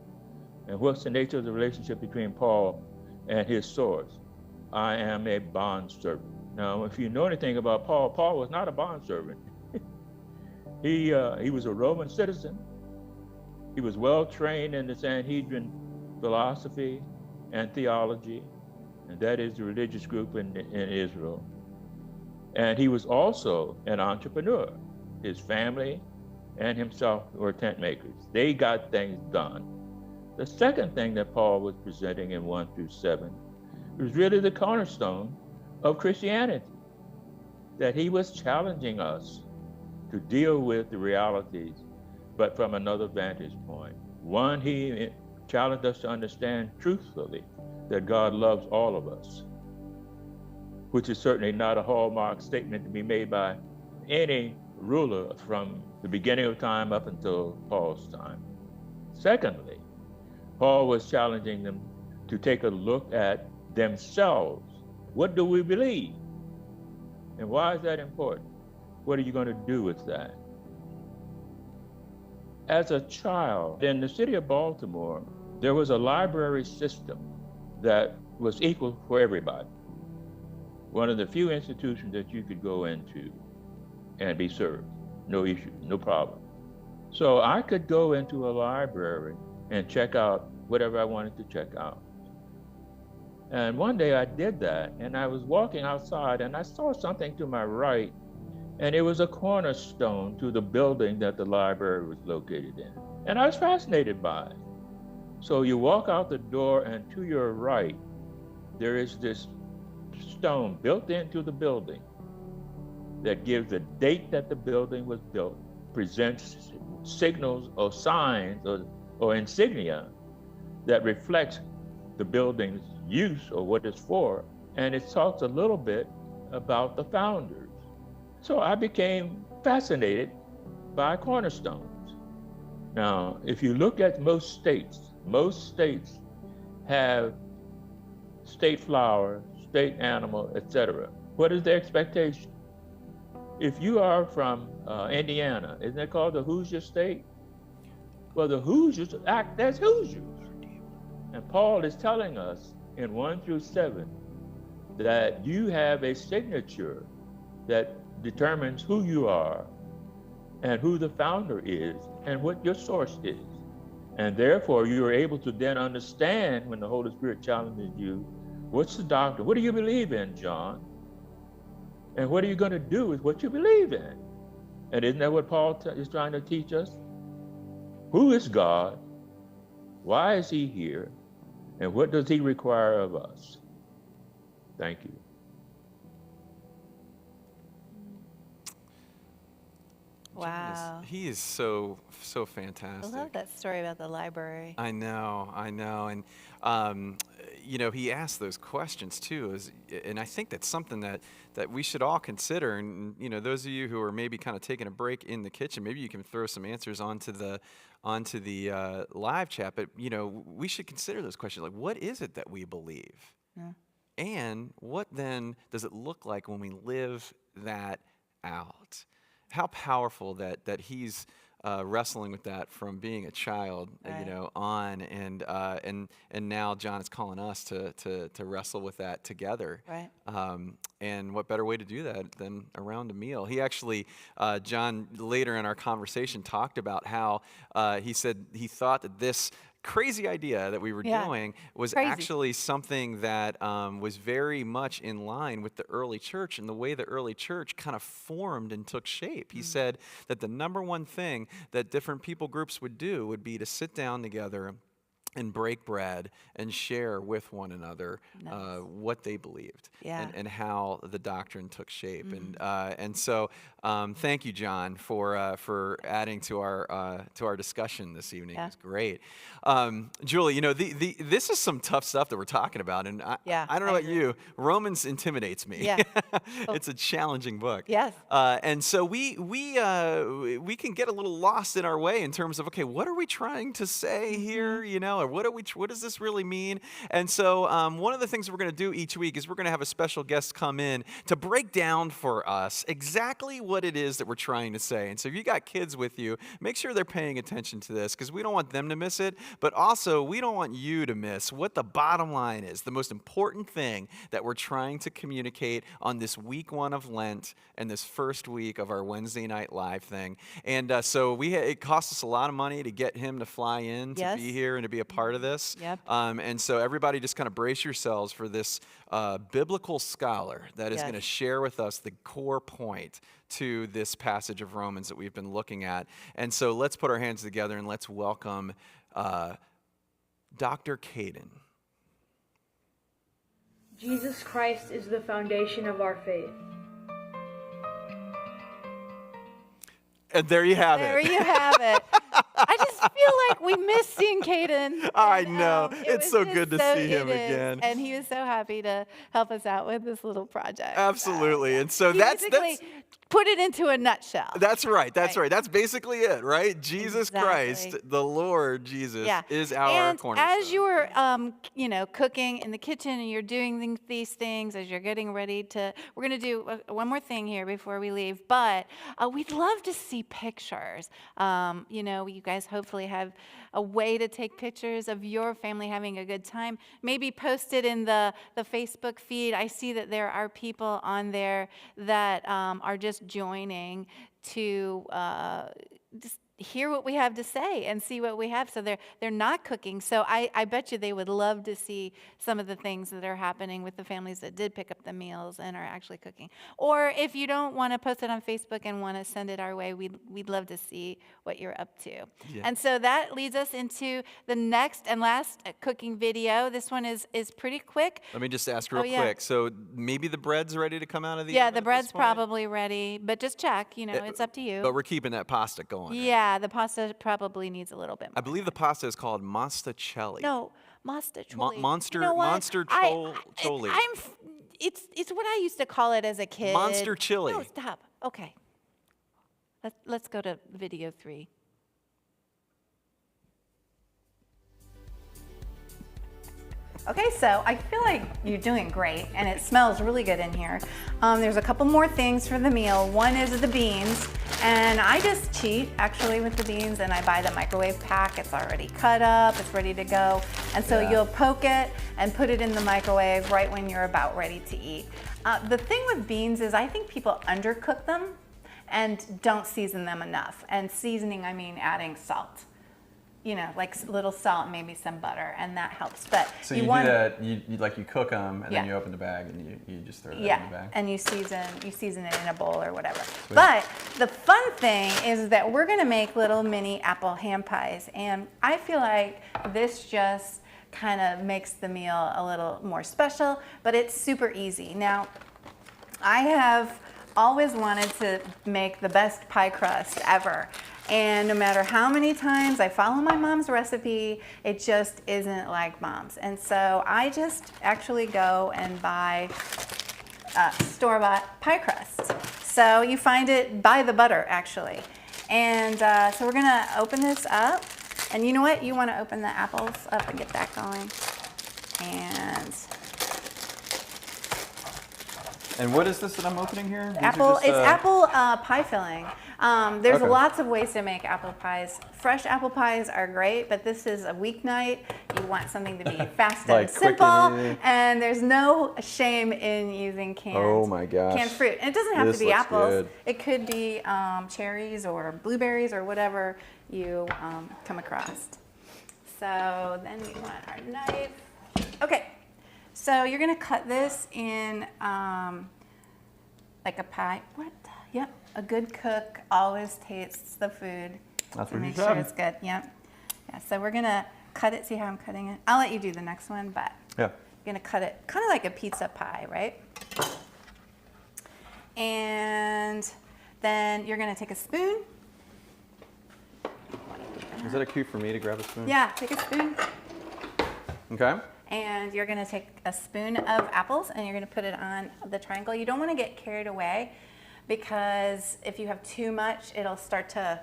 and what's the nature of the relationship between Paul and his source. I am a bondservant. Now, if you know anything about Paul, Paul was not a bondservant. He was a Roman citizen. He was well trained in the Sanhedrin philosophy and theology, and that is the religious group in Israel. And he was also an entrepreneur. His family and himself were tent makers. They got things done. The second thing that Paul was presenting in 1 through 7 was really the cornerstone of Christianity, that he was challenging us to deal with the realities, but from another vantage point. One, he challenged us to understand truthfully that God loves all of us, which is certainly not a hallmark statement to be made by any ruler from the beginning of time up until Paul's time. Secondly, Paul was challenging them to take a look at themselves. What do we believe? And why is that important? What are you going to do with that? As a child, in the city of Baltimore, there was a library system that was equal for everybody. One of the few institutions that you could go into and be served. No issue, no problem. So I could go into a library and check out whatever I wanted to check out. And one day I did that, and I was walking outside and I saw something to my right, and it was a cornerstone to the building that the library was located in. And I was fascinated by it. So you walk out the door, and to your right, there is this stone built into the building that gives the date that the building was built, presents signals or signs or insignia that reflects the building's use or what it's for, and it talks a little bit about the founders. So I became fascinated by cornerstones. Now, if you look at most states have state flower, state animal, etc. What is the expectation? If you are from Indiana, isn't it called the Hoosier state? Well, the Hoosiers act as Hoosiers. And Paul is telling us in 1 through 7 that you have a signature that determines who you are and who the founder is and what your source is. And therefore, you are able to then understand when the Holy Spirit challenges you, what's the doctrine? What do you believe in, John? And what are you going to do with what you believe in? And isn't that what Paul is trying to teach us? Who is God? Why is he here? And what does he require of us? Thank you. Wow. He is so I fantastic. love that story about the library. I know, and he asked those questions too, and I think that's something that we should all consider. And those of you who are maybe kind of taking a break in the kitchen, maybe you can throw some answers onto the live chat. But we should consider those questions, like what is it that we believe, and what then does it look like when we live that out? How powerful that he's wrestling with that from being a child, on, and now John is calling us to wrestle with that together. Right. And what better way to do that than around a meal? He actually, John, later in our conversation, talked about how he said he thought that this crazy idea that we were doing was Crazy. actually something that was very much in line with the early church and the way the early church kind of formed and took shape. He said that the number one thing that different people groups would do would be to sit down together and break bread and share with one another what they believed and how the doctrine took shape. And so thank you, John, for adding to our discussion this evening. It was great. Julie, this is some tough stuff that we're talking about, and I don't know about you, Romans intimidates me. Yeah. It's a challenging book. Yes. And so we can get a little lost in our way in terms of, okay, what are we trying to say here? Or what does this really mean? And so one of the things we're going to do each week is we're going to have a special guest come in to break down for us exactly what it is that we're trying to say. And so if you got kids with you, make sure they're paying attention to this, because we don't want them to miss it, but also we don't want you to miss what the bottom line is, the most important thing that we're trying to communicate on this week 1 of Lent and this first week of our Wednesday night live thing. And so it cost us a lot of money to get him to fly in to be here and to be a part of this. Yep. And so everybody just kind of brace yourselves for this biblical scholar that is going to share with us the core point to this passage of Romans that we've been looking at. And so let's put our hands together and let's welcome Dr. Caden. Jesus Christ is the foundation of our faith. And there you have it. There you have it. I just feel like we miss seeing Caden. I And, know. it It's was so just good to see him again. And he was so happy to help us out with this little project. Absolutely. And so He that's basically put it into a nutshell. That's right. That's Right. right. That's basically it, right? Jesus Exactly. Christ, the Lord Jesus, is our and cornerstone. as you're, cooking in the kitchen and you're doing these things, as you're getting ready to, we're going to do one more thing here before we leave. But we'd love to see pictures. You guys hopefully have a way to take pictures of your family having a good time. Maybe post it in the Facebook feed. I see that there are people on there that are just joining to just hear what we have to say and see what we have. So they're not cooking. So I bet you they would love to see some of the things that are happening with the families that did pick up the meals and are actually cooking. Or if you don't want to post it on Facebook and want to send it our way, we'd love to see what you're up to. Yeah. And so that leads us into the next and last cooking video. This one is pretty quick. Let me just ask real yeah. quick. So maybe the bread's ready to come out of the Yeah, oven the at this bread's point? probably ready, but just check, it's up to you. But we're keeping that pasta going. right? Yeah, the pasta probably needs a little bit more. I believe the pasta is called mostacelli. No, monster monster Monster choli. It's what I used to call it as a kid. Monster chili. No, stop. Okay. Let's go to video 3. Okay, so I feel like you're doing great, and it smells really good in here. There's a couple more things for the meal. One is the beans, and I just cheat actually with the beans, and I buy the microwave pack. It's already cut up, it's ready to go, and so you'll poke it and put it in the microwave right when you're about ready to eat. The thing with beans is I think people undercook them and don't season them enough. And seasoning, I mean adding salt. Like little salt, maybe some butter, and that helps. But So you do that, you cook them, and then you open the bag, and you just throw that in the bag? And you season it in a bowl or whatever. Sweet. But the fun thing is that we're gonna make little mini apple ham pies, and I feel like this just kind of makes the meal a little more special, but it's super easy. Now, I have always wanted to make the best pie crust ever. And no matter how many times I follow my mom's recipe, it just isn't like mom's. And so I just actually go and buy store-bought pie crust. So you find it by the butter, actually. And so we're gonna open this up. And you know what? You wanna open the apples up and get that going. And what is this that I'm opening here? These Apple, are just, it's apple pie filling. There's Okay. lots of ways to make apple pies. Fresh apple pies are great, but this is a weeknight. You want something to be fast and Like quick simple, and easy. and there's no shame in using Oh my gosh. canned fruit. And it doesn't have This to be looks apples. good. It could be cherries or blueberries or whatever you come across. So then we want our knife. Okay, so you're gonna cut this in like a pie. What? Yep, a good cook always tastes the food. That's to what make you sure said. it's good. Yep. Yeah, so we're gonna cut it. See how I'm cutting it? I'll let you do the next one, but Yeah. you're gonna cut it kind of like a pizza pie, right? And then you're gonna take a spoon. Is that a cue for me to grab a spoon? Yeah, take a spoon. Okay. And you're gonna take a spoon of apples and you're gonna put it on the triangle. You don't wanna get carried away because if you have too much, it'll start to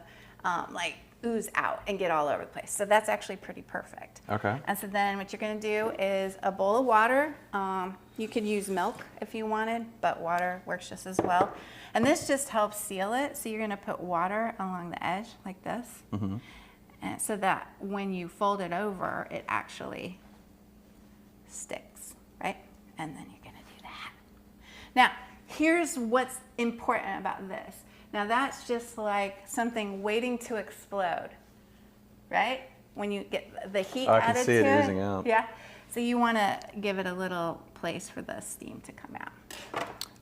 like ooze out and get all over the place. So that's actually pretty perfect. Okay. And so then what you're going to do is a bowl of water. You could use milk if you wanted, but water works just as well. And this just helps seal it. So you're going to put water along the edge like this. And so that when you fold it over, it actually sticks, right? And then you're going to do that. Now, here's what's important about this. Now that's just like something waiting to explode, right? When you get the heat I can added see it to it. oozing out. Yeah. So you want to give it a little place for the steam to come out.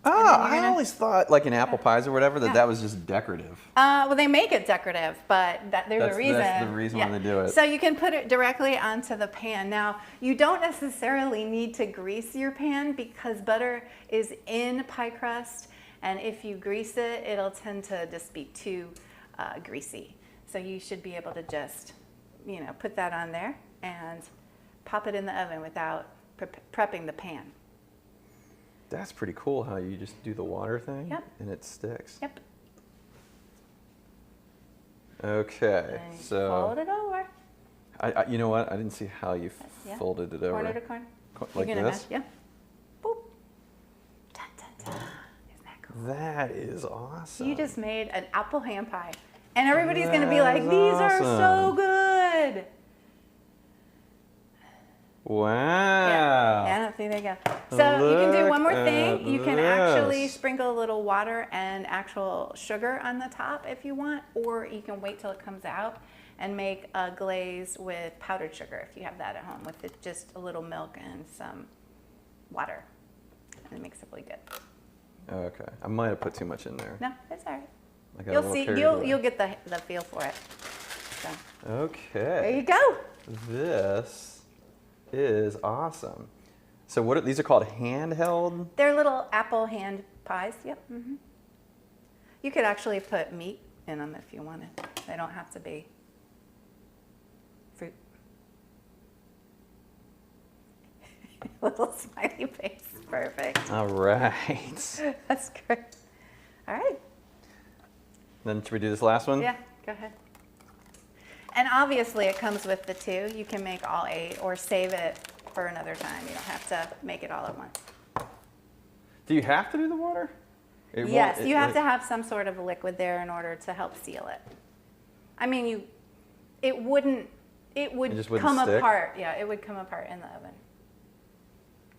Oh, I always thought, like in apple pies or whatever, that was just decorative. Well, they make it decorative, but there's a reason. That's the reason why they do it. So you can put it directly onto the pan. Now, you don't necessarily need to grease your pan because butter is in pie crust, and if you grease it, it'll tend to just be too greasy. So you should be able to just, put that on there and pop it in the oven without prepping the pan. That's pretty cool how you just do the water thing Yep. and it sticks. Yep. Okay, And so fold it over. you know what? I didn't see how you Yeah. folded it over. Corner to corner. Like You're gonna this? Yeah. Boop. Dun, dun, dun. Isn't that cool? That is awesome. You just made an apple ham pie. And everybody's going to be like, That is these are so awesome. good. Wow. Yeah, see, there you go. So you can do one more Look thing. at You can actually this. sprinkle a little water and actual sugar on the top if you want, or you can wait till it comes out and make a glaze with powdered sugar if you have that at home with just a little milk and some water. And it makes it really good. Okay, I might have put too much in there. No, it's all right. I got a You'll little see, carried you'll away. get the feel for it. So, there Okay. you go. This is awesome. So what are, these are called handheld? They're little apple hand pies. Yep. You could actually put meat in them if you wanted. They don't have to be fruit. Little smiley face. Perfect. All right. That's great. All right. Then should we do this last one? Yeah, go ahead. And obviously it comes with the two. You can make all 8 or save it for another time. You don't have to make it all at once. Do you have to do the water? It Yes, won't- you have to have some sort of liquid there in order to help seal it. I mean, it would just wouldn't come stick? apart. Yeah, it would come apart in the oven.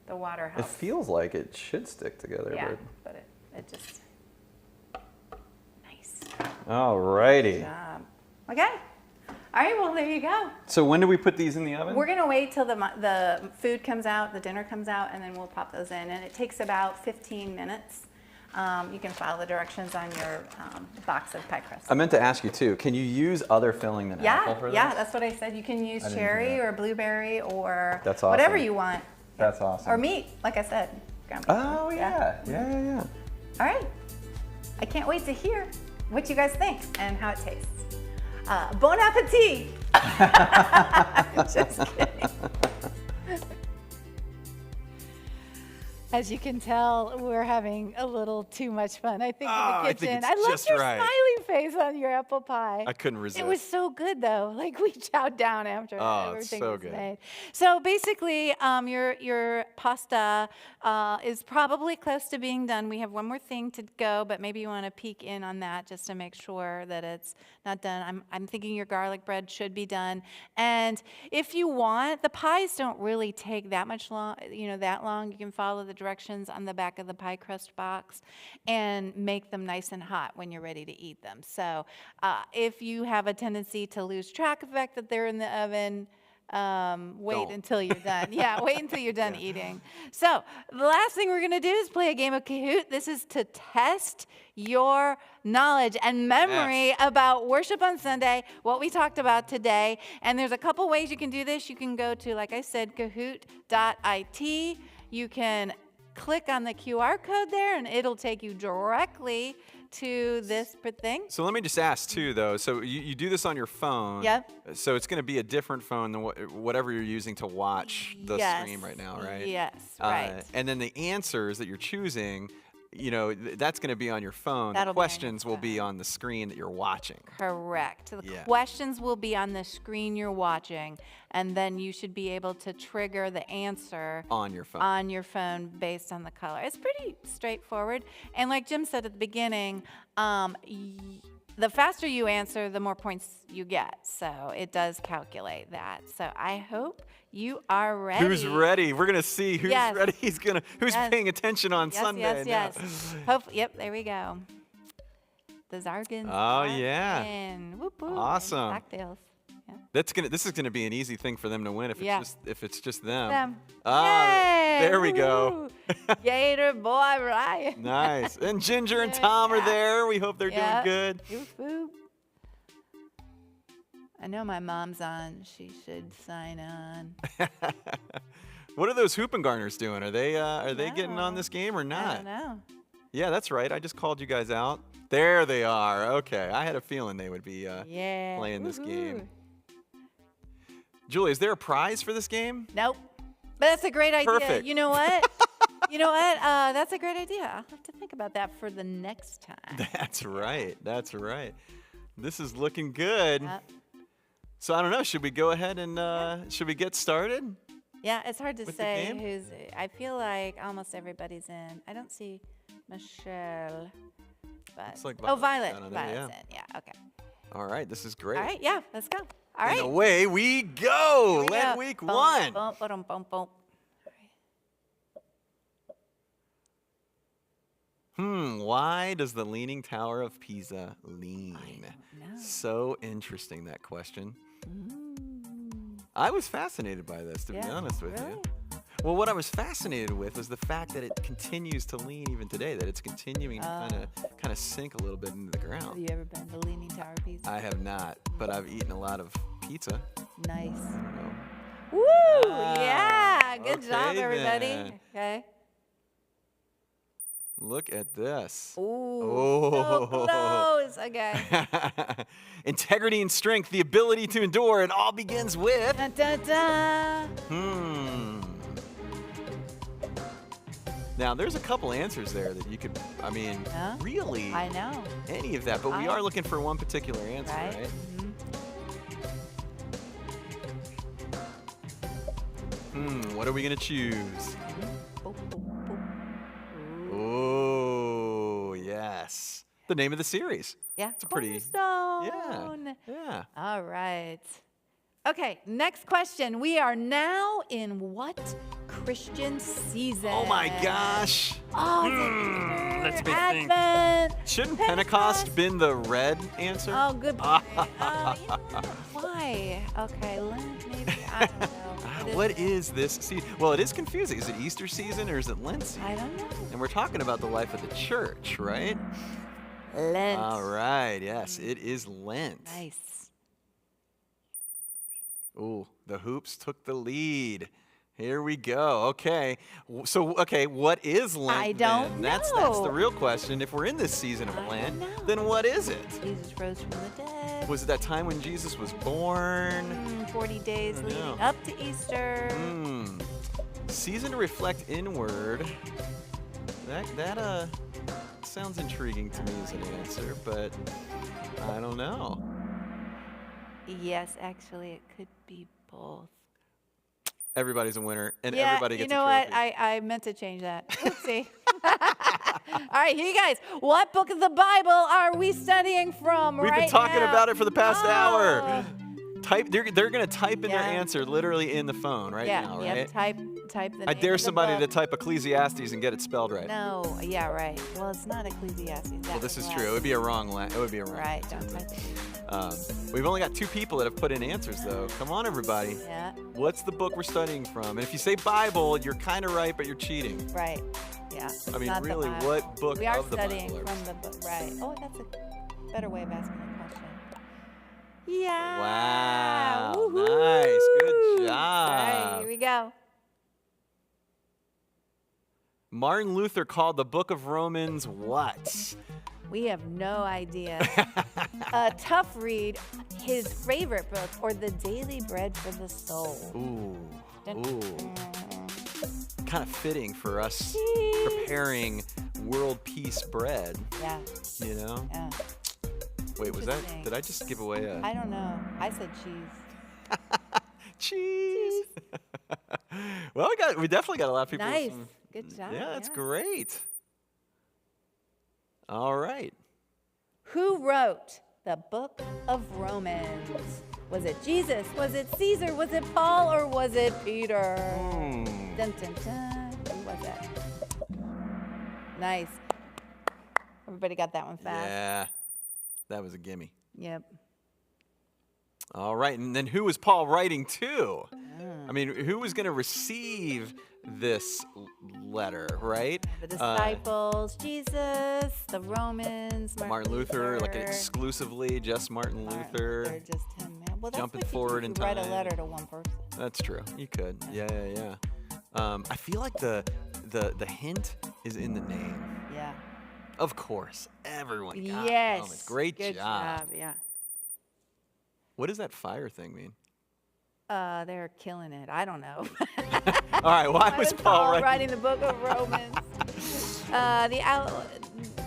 The water It helps. feels like it should stick together, Yeah, but it just, nice but all righty. job. Okay. All right, well, there you go. So when do we put these in the oven? We're gonna wait till the food comes out, the dinner comes out, and then we'll pop those in. And it takes about 15 minutes. You can follow the directions on your box of pie crust. I meant to ask you too, can you use other filling than apple for this? Yeah, that's what I said. You can use I didn't cherry hear that. or blueberry or That's whatever awesome. you want. That's awesome. Or meat, like I said. Ground beef. Oh yeah. All right. I can't wait to hear what you guys think and how it tastes. Bon appetit! Just kidding. As you can tell, we're having a little too much fun, I think, Oh, in I the think kitchen. it's I love just your right. smiley face on your apple pie. I couldn't resist. It was so good, though. Like, we chowed down after Oh, it's everything so was good. made. So basically, your pasta is probably close to being done. We have one more thing to go, but maybe you want to peek in on that just to make sure that it's not done. I'm thinking your garlic bread should be done. And if you want, the pies don't really take that much long. That long. You can follow the directions on the back of the pie crust box and make them nice and hot when you're ready to eat them. So if you have a tendency to lose track of the fact that they're in the oven, wait Don't. until you're done. Yeah, wait until you're done eating. So the last thing we're going to do is play a game of Kahoot. This is to test your knowledge and memory about worship on Sunday, what we talked about today. And there's a couple ways you can do this. You can go to, like I said, kahoot.it. You can click on the QR code there, and it'll take you directly to this thing. So let me just ask too, though. So you do this on your phone. Yep. So it's going to be a different phone than whatever you're using to watch the Yes. stream right now, right? Yes, right. And then the answers that you're choosing that's going to be on your phone. That'll The be on your questions will be on the screen that you're watching. Correct. The Yeah. questions will be on the screen you're watching, and then you should be able to trigger the answer On your phone. on your phone based on the color. It's pretty straightforward. And like Jim said at the beginning, the faster you answer, the more points you get. So it does calculate that. So I hope you are ready. Who's ready? We're going to see who's Yes. ready. Who's Yes. paying attention on Yes, Sunday. yes, now. yes. Hopefully, yep, there we go. The Zargans. Oh, yeah. Whoop, whoop. Awesome. Cocktails. Yeah. This is gonna be an easy thing for them to win if it's just them. Them. Ah, Yay! there we go. Woo-hoo. Gator boy, Ryan. Nice. And Ginger and Tom are there. We hope they're Yeah. doing good. Woof, woof. I know my mom's on. She should sign on. What are those Hoopin' Garners doing? Are they getting on No. this game or I not? don't know. Yeah, that's right. I just called you guys out. There they are. Okay. I had a feeling they would be Yeah. playing this game. Woohoo. Julie, is there a prize for this game? Nope. But that's a great idea. Perfect. You know what? That's a great idea. I'll have to think about that for the next time. That's right. That's right. This is looking good. Yep. So I don't know. Should we go ahead and should we get started? Yeah, it's hard to With the say game? who's. I feel like almost everybody's in. I don't see Michelle, but Looks like oh, Violet's Violet. down on there, Violet's in. Yeah. Okay. All right. This is great. All right. Yeah. Let's go. All And right. away we go. Here we Lent go. week Boom, 1. boom, boom, boom, boom. Why does the Leaning Tower of Pisa lean? know. So interesting, that question. I was fascinated by this, to be Yeah, honest with really? you. Well, what I was fascinated with was the fact that it continues to lean even today, that it's continuing to kind of sink a little bit into the Have ground. you ever been to Leaning Tower Pizza? I have not, but I've eaten a lot of pizza. Nice. So. Woo! Ah, Yeah. Good okay job, everybody. then. Okay. Look at this. Ooh. Oh. So close. Okay. Integrity and strength, the ability to endure, it all begins with. Da, da, da. Now, there's a couple answers there that you could, Huh? really, I know. any of that, but we I- are looking for one particular answer, Right? right? What are we going to choose? Boop, boop, boop. Oh, yes. The name of the series. Yeah. It's a pretty- Cornerstone. Yeah. All right. Okay, next question. We are now in what Christian season? Oh, my gosh. Oh, it's let's Easter, be think. Advent. Shouldn't Pentecost been the red answer? Oh, good point. You know what? Why? Okay, Lent maybe. I don't know. What is this season? Well, it is confusing. Is it Easter season or is it Lent season? I don't know. And we're talking about the life of the church, right? Lent. All right. Yes, it is Lent. Nice. Ooh, the hoops took the lead. Here we go. Okay. So, what is Lent? I don't then? That's the know. real question. If we're in this season of I Lent, don't know. then what is it? Jesus rose from the dead. Was it that time when Jesus was born? 40 days I leading know. up to Easter. Season to reflect inward. That sounds intriguing to me as an answer, but I don't know. Yes, actually, it could be both. Everybody's a winner, and Yeah, everybody gets you know a trophy. what? I meant to change that. Oopsie. All right, here you guys. What book of the Bible are we studying from We've right been talking now? about it for the past hour. Oh. They're gonna type in their Yeah. answer literally in the phone right Yeah, now, yep, right? type the I name dare of the somebody to book. type Ecclesiastes and get it spelled right. No, yeah, right. Well, it's not Ecclesiastes. Well, this is true. It would be a wrong. It would be a wrong. Right, answer. don't type it. We've only got 2 people that have put in answers, though. Come on, everybody. Yeah, What's the book we're studying from? And if you say Bible, you're kind of right, but you're cheating. right. Yeah. I mean, not the really, Bible. what book We are of the studying Bible? from the book, right? Oh, that's a better way of asking the question. Yeah. Wow, Woohoo. nice, good All right, job. here we go. Martin Luther called the book of Romans what? We have no idea. A tough read, his favorite book, or the daily bread for the soul. Ooh. Kind of fitting for us preparing world peace bread, Yeah. you know? Yeah. Wait, was that, Interesting. did I just give away I don't know. I said cheese. cheese? Well, we definitely got a lot of people. with Nice. some- Good job. yeah, that's great. All right. Who wrote the book of Romans? Was it Jesus? Was it Caesar? Was it Paul? Or was it Peter? Dun, dun, dun. Who was it? Nice. Everybody got that one fast. Yeah, that was a gimme. Yep. All right, and then who was Paul writing to? I mean, who was going to receive this letter, right? The disciples, Jesus, the Romans, Martin Luther, like exclusively just Martin Luther. Just him, man. Well, that's Jumping what you forward do. in You write a time. letter to one person. That's true. You could. Yeah. I feel like the hint is in the name. Yeah. Of course, everyone got Yes. Romans. Great Good job. Yeah. What does that fire thing mean? They're killing it. I don't know. All right, why was Paul writing? writing the book of Romans?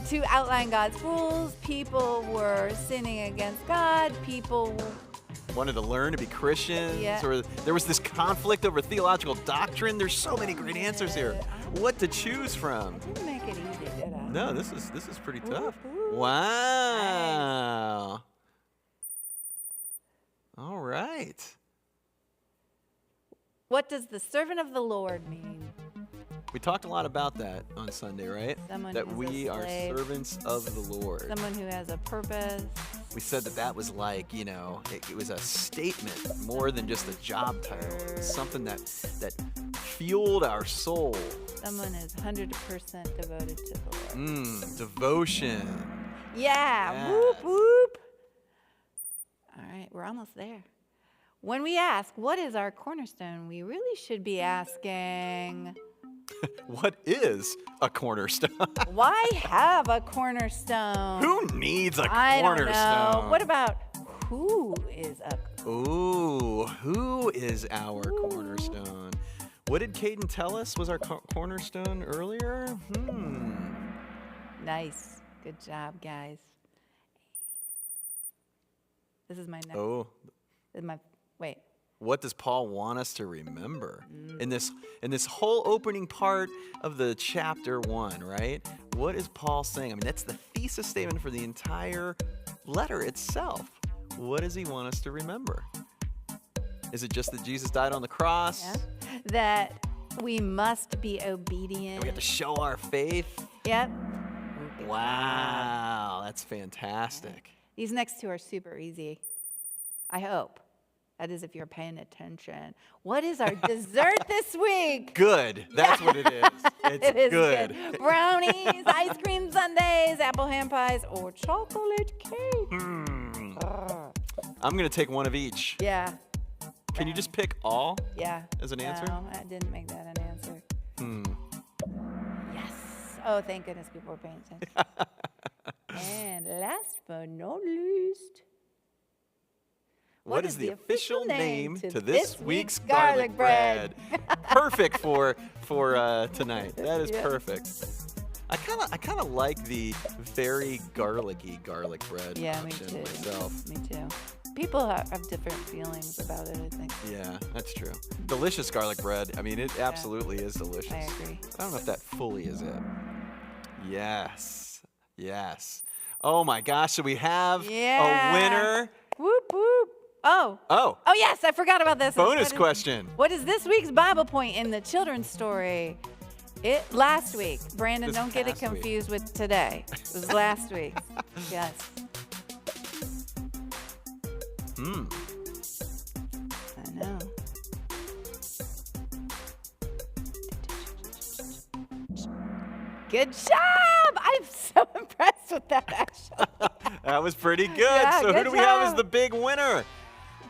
To outline God's rules. People were sinning against God. People Wanted to learn to be Christians, Yeah. or there was this conflict over theological doctrine. There's so many great answers here. What to choose from? didn't make it easy, did I? No, this is pretty tough. Ooh. Wow. All right. What does the servant of the Lord mean? We talked a lot about that on Sunday, right? Someone That who's a we are slave. servants of the Lord. Someone who has a purpose. We said that was like, it was a statement more than just a job title. It was something that fueled our soul. Someone is 100% devoted to the Lord. Devotion. Yeah. Yes. Whoop, whoop. All right, we're almost there. When we ask, what is our cornerstone, we really should be asking, What is a cornerstone? why have a cornerstone? Who needs a I don't cornerstone? know. What about who is a Ooh, who is our cornerstone? What did Caden tell us was our cornerstone earlier? Nice. Good job, guys. This is my next. Oh, This is my wait. what does Paul want us to remember in this whole opening part of the chapter 1, right? What is Paul saying? I mean, that's the thesis statement for the entire letter itself. What does he want us to remember? Is it just that Jesus died on the cross? Yeah. That we must be obedient. And we have to show our faith? Yep. Wow, that's fantastic. These next two are super easy. I hope. That is if you're paying attention. What is our dessert this week? Good. That's what it is. It's It is good. Brownies, ice cream sundaes, apple ham pies, or chocolate cake. I'm going to take one of each. Yeah. Can you just pick all? Yeah. As an answer? No, I didn't make that an answer. Yes. Oh, thank goodness people were paying attention. And last but not least, What is the official name to this week's garlic bread? Perfect for tonight. That is perfect. I kind of like the very garlicky garlic bread. Yeah, me option too. myself. Me too. People have different feelings about it, I think. Yeah, that's true. Delicious garlic bread. I mean, it absolutely is delicious. I agree. I don't know if that fully is it. Yes. Yes. Oh my gosh, so we have Yeah. a winner. Whoop, whoop. Oh. Oh, Oh, yes, I forgot about this. bonus question. What is this week's Bible point in the children's story? Last week. Brandon, This don't get it past week. confused with today. It was last week. Yes. I know. Good job! I'm so impressed with that, actually. That was pretty good. Yeah, So who good do we have as job. the big winner?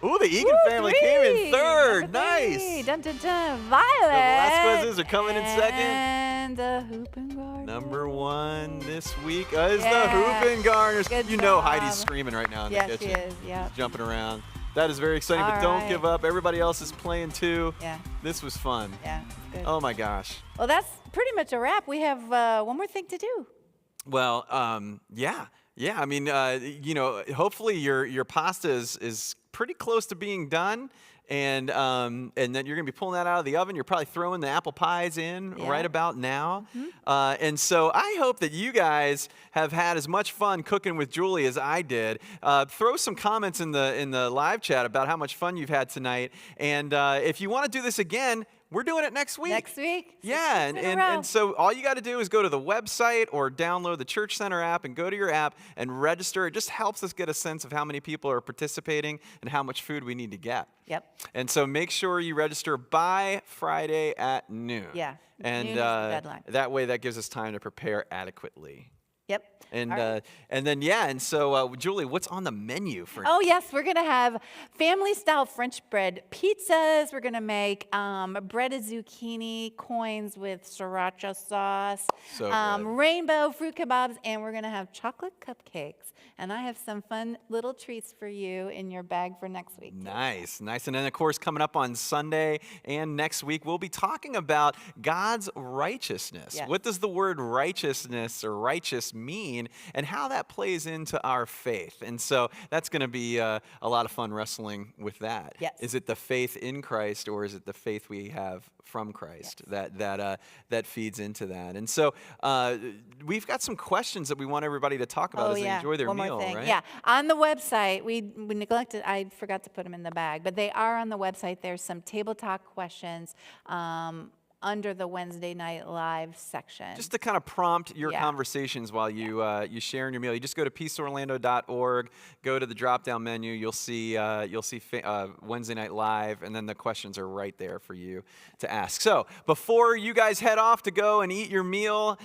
Ooh, the Egan Woo, family came in three. third. Number three. Nice. Dun, dun, dun. Violet. Velasquez's are coming in second. And the Hoopin' Garden. Number 1 this week is Yeah. the Hoopin' Garners. Good You know job. Heidi's screaming right now in Yes, the she kitchen. is. Yeah. Jumping around. That is very exciting, but All don't right. give up. Everybody else is playing too. Yeah. This was fun. Yeah, it's good. Oh my gosh. Well, that's pretty much a wrap. We have one more thing to do. Well, yeah. I mean, hopefully your pasta is pretty close to being done, and then you're gonna be pulling that out of the oven. You're probably throwing the apple pies in Yeah. right about now, and so I hope that you guys have had as much fun cooking with Julie as I did. Throw some comments in the live chat about how much fun you've had tonight, and if you want to do this again, we're doing it next week. Next week? Yeah, Six weeks in a row. and so all you got to do is go to the website or download the Church Center app and go to your app and register. It just helps us get a sense of how many people are participating and how much food we need to get. Yep. And so make sure you register by Friday at noon. Yeah, And noon is the deadline. that way that gives us time to prepare adequately. Yep. And All right. and then and so Julie, what's on the menu for Oh, yes, we're going to have family-style French bread pizzas. We're going to make breaded zucchini coins with sriracha sauce, So good. rainbow fruit kebabs, and we're going to have chocolate cupcakes. And I have some fun little treats for you in your bag for next week, too. Nice. And then, of course, coming up on Sunday and next week, we'll be talking about God's righteousness. Yes. What does the word righteousness or righteous mean, and how that plays into our faith? And so that's going to be a lot of fun wrestling with that. Yes. Is it the faith in Christ, or is it the faith we have from Christ that feeds into that? And so we've got some questions that we want everybody to talk about as they enjoy their One meal, more thing. right? Yeah, on the website, we neglected, I forgot to put them in the bag, but they are on the website. There's some table talk questions under the Wednesday Night Live section. Just to kind of prompt your Yeah. conversations while you you share in your meal. You just go to pisaorlando.org, go to the drop-down menu. You'll see Wednesday Night Live, and then the questions are right there for you to ask. So before you guys head off to go and eat your meal,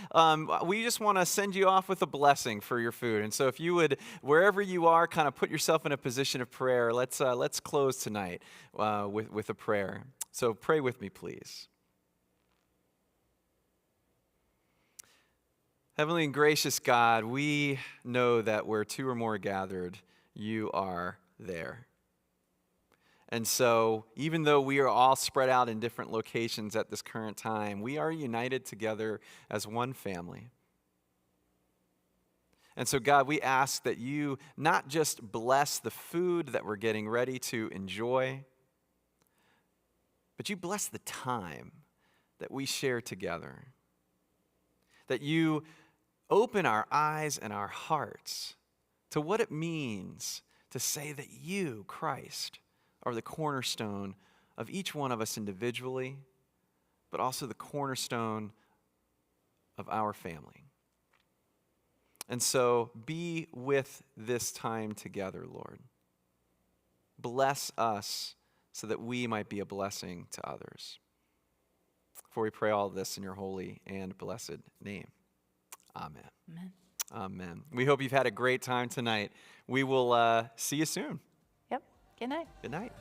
we just want to send you off with a blessing for your food. And so if you would, wherever you are, kind of put yourself in a position of prayer. Let's close tonight with a prayer. So pray with me, please. Heavenly and gracious God, we know that where two or more are gathered, you are there. And so, even though we are all spread out in different locations at this current time, we are united together as one family. And so, God, we ask that you not just bless the food that we're getting ready to enjoy, but you bless the time that we share together. That you open our eyes and our hearts to what it means to say that you, Christ, are the cornerstone of each one of us individually, but also the cornerstone of our family. And so be with this time together, Lord. Bless us so that we might be a blessing to others. For we pray all this in your holy and blessed name. Amen. Amen. Amen. We hope you've had a great time tonight. We will see you soon. Yep. Good night. Good night.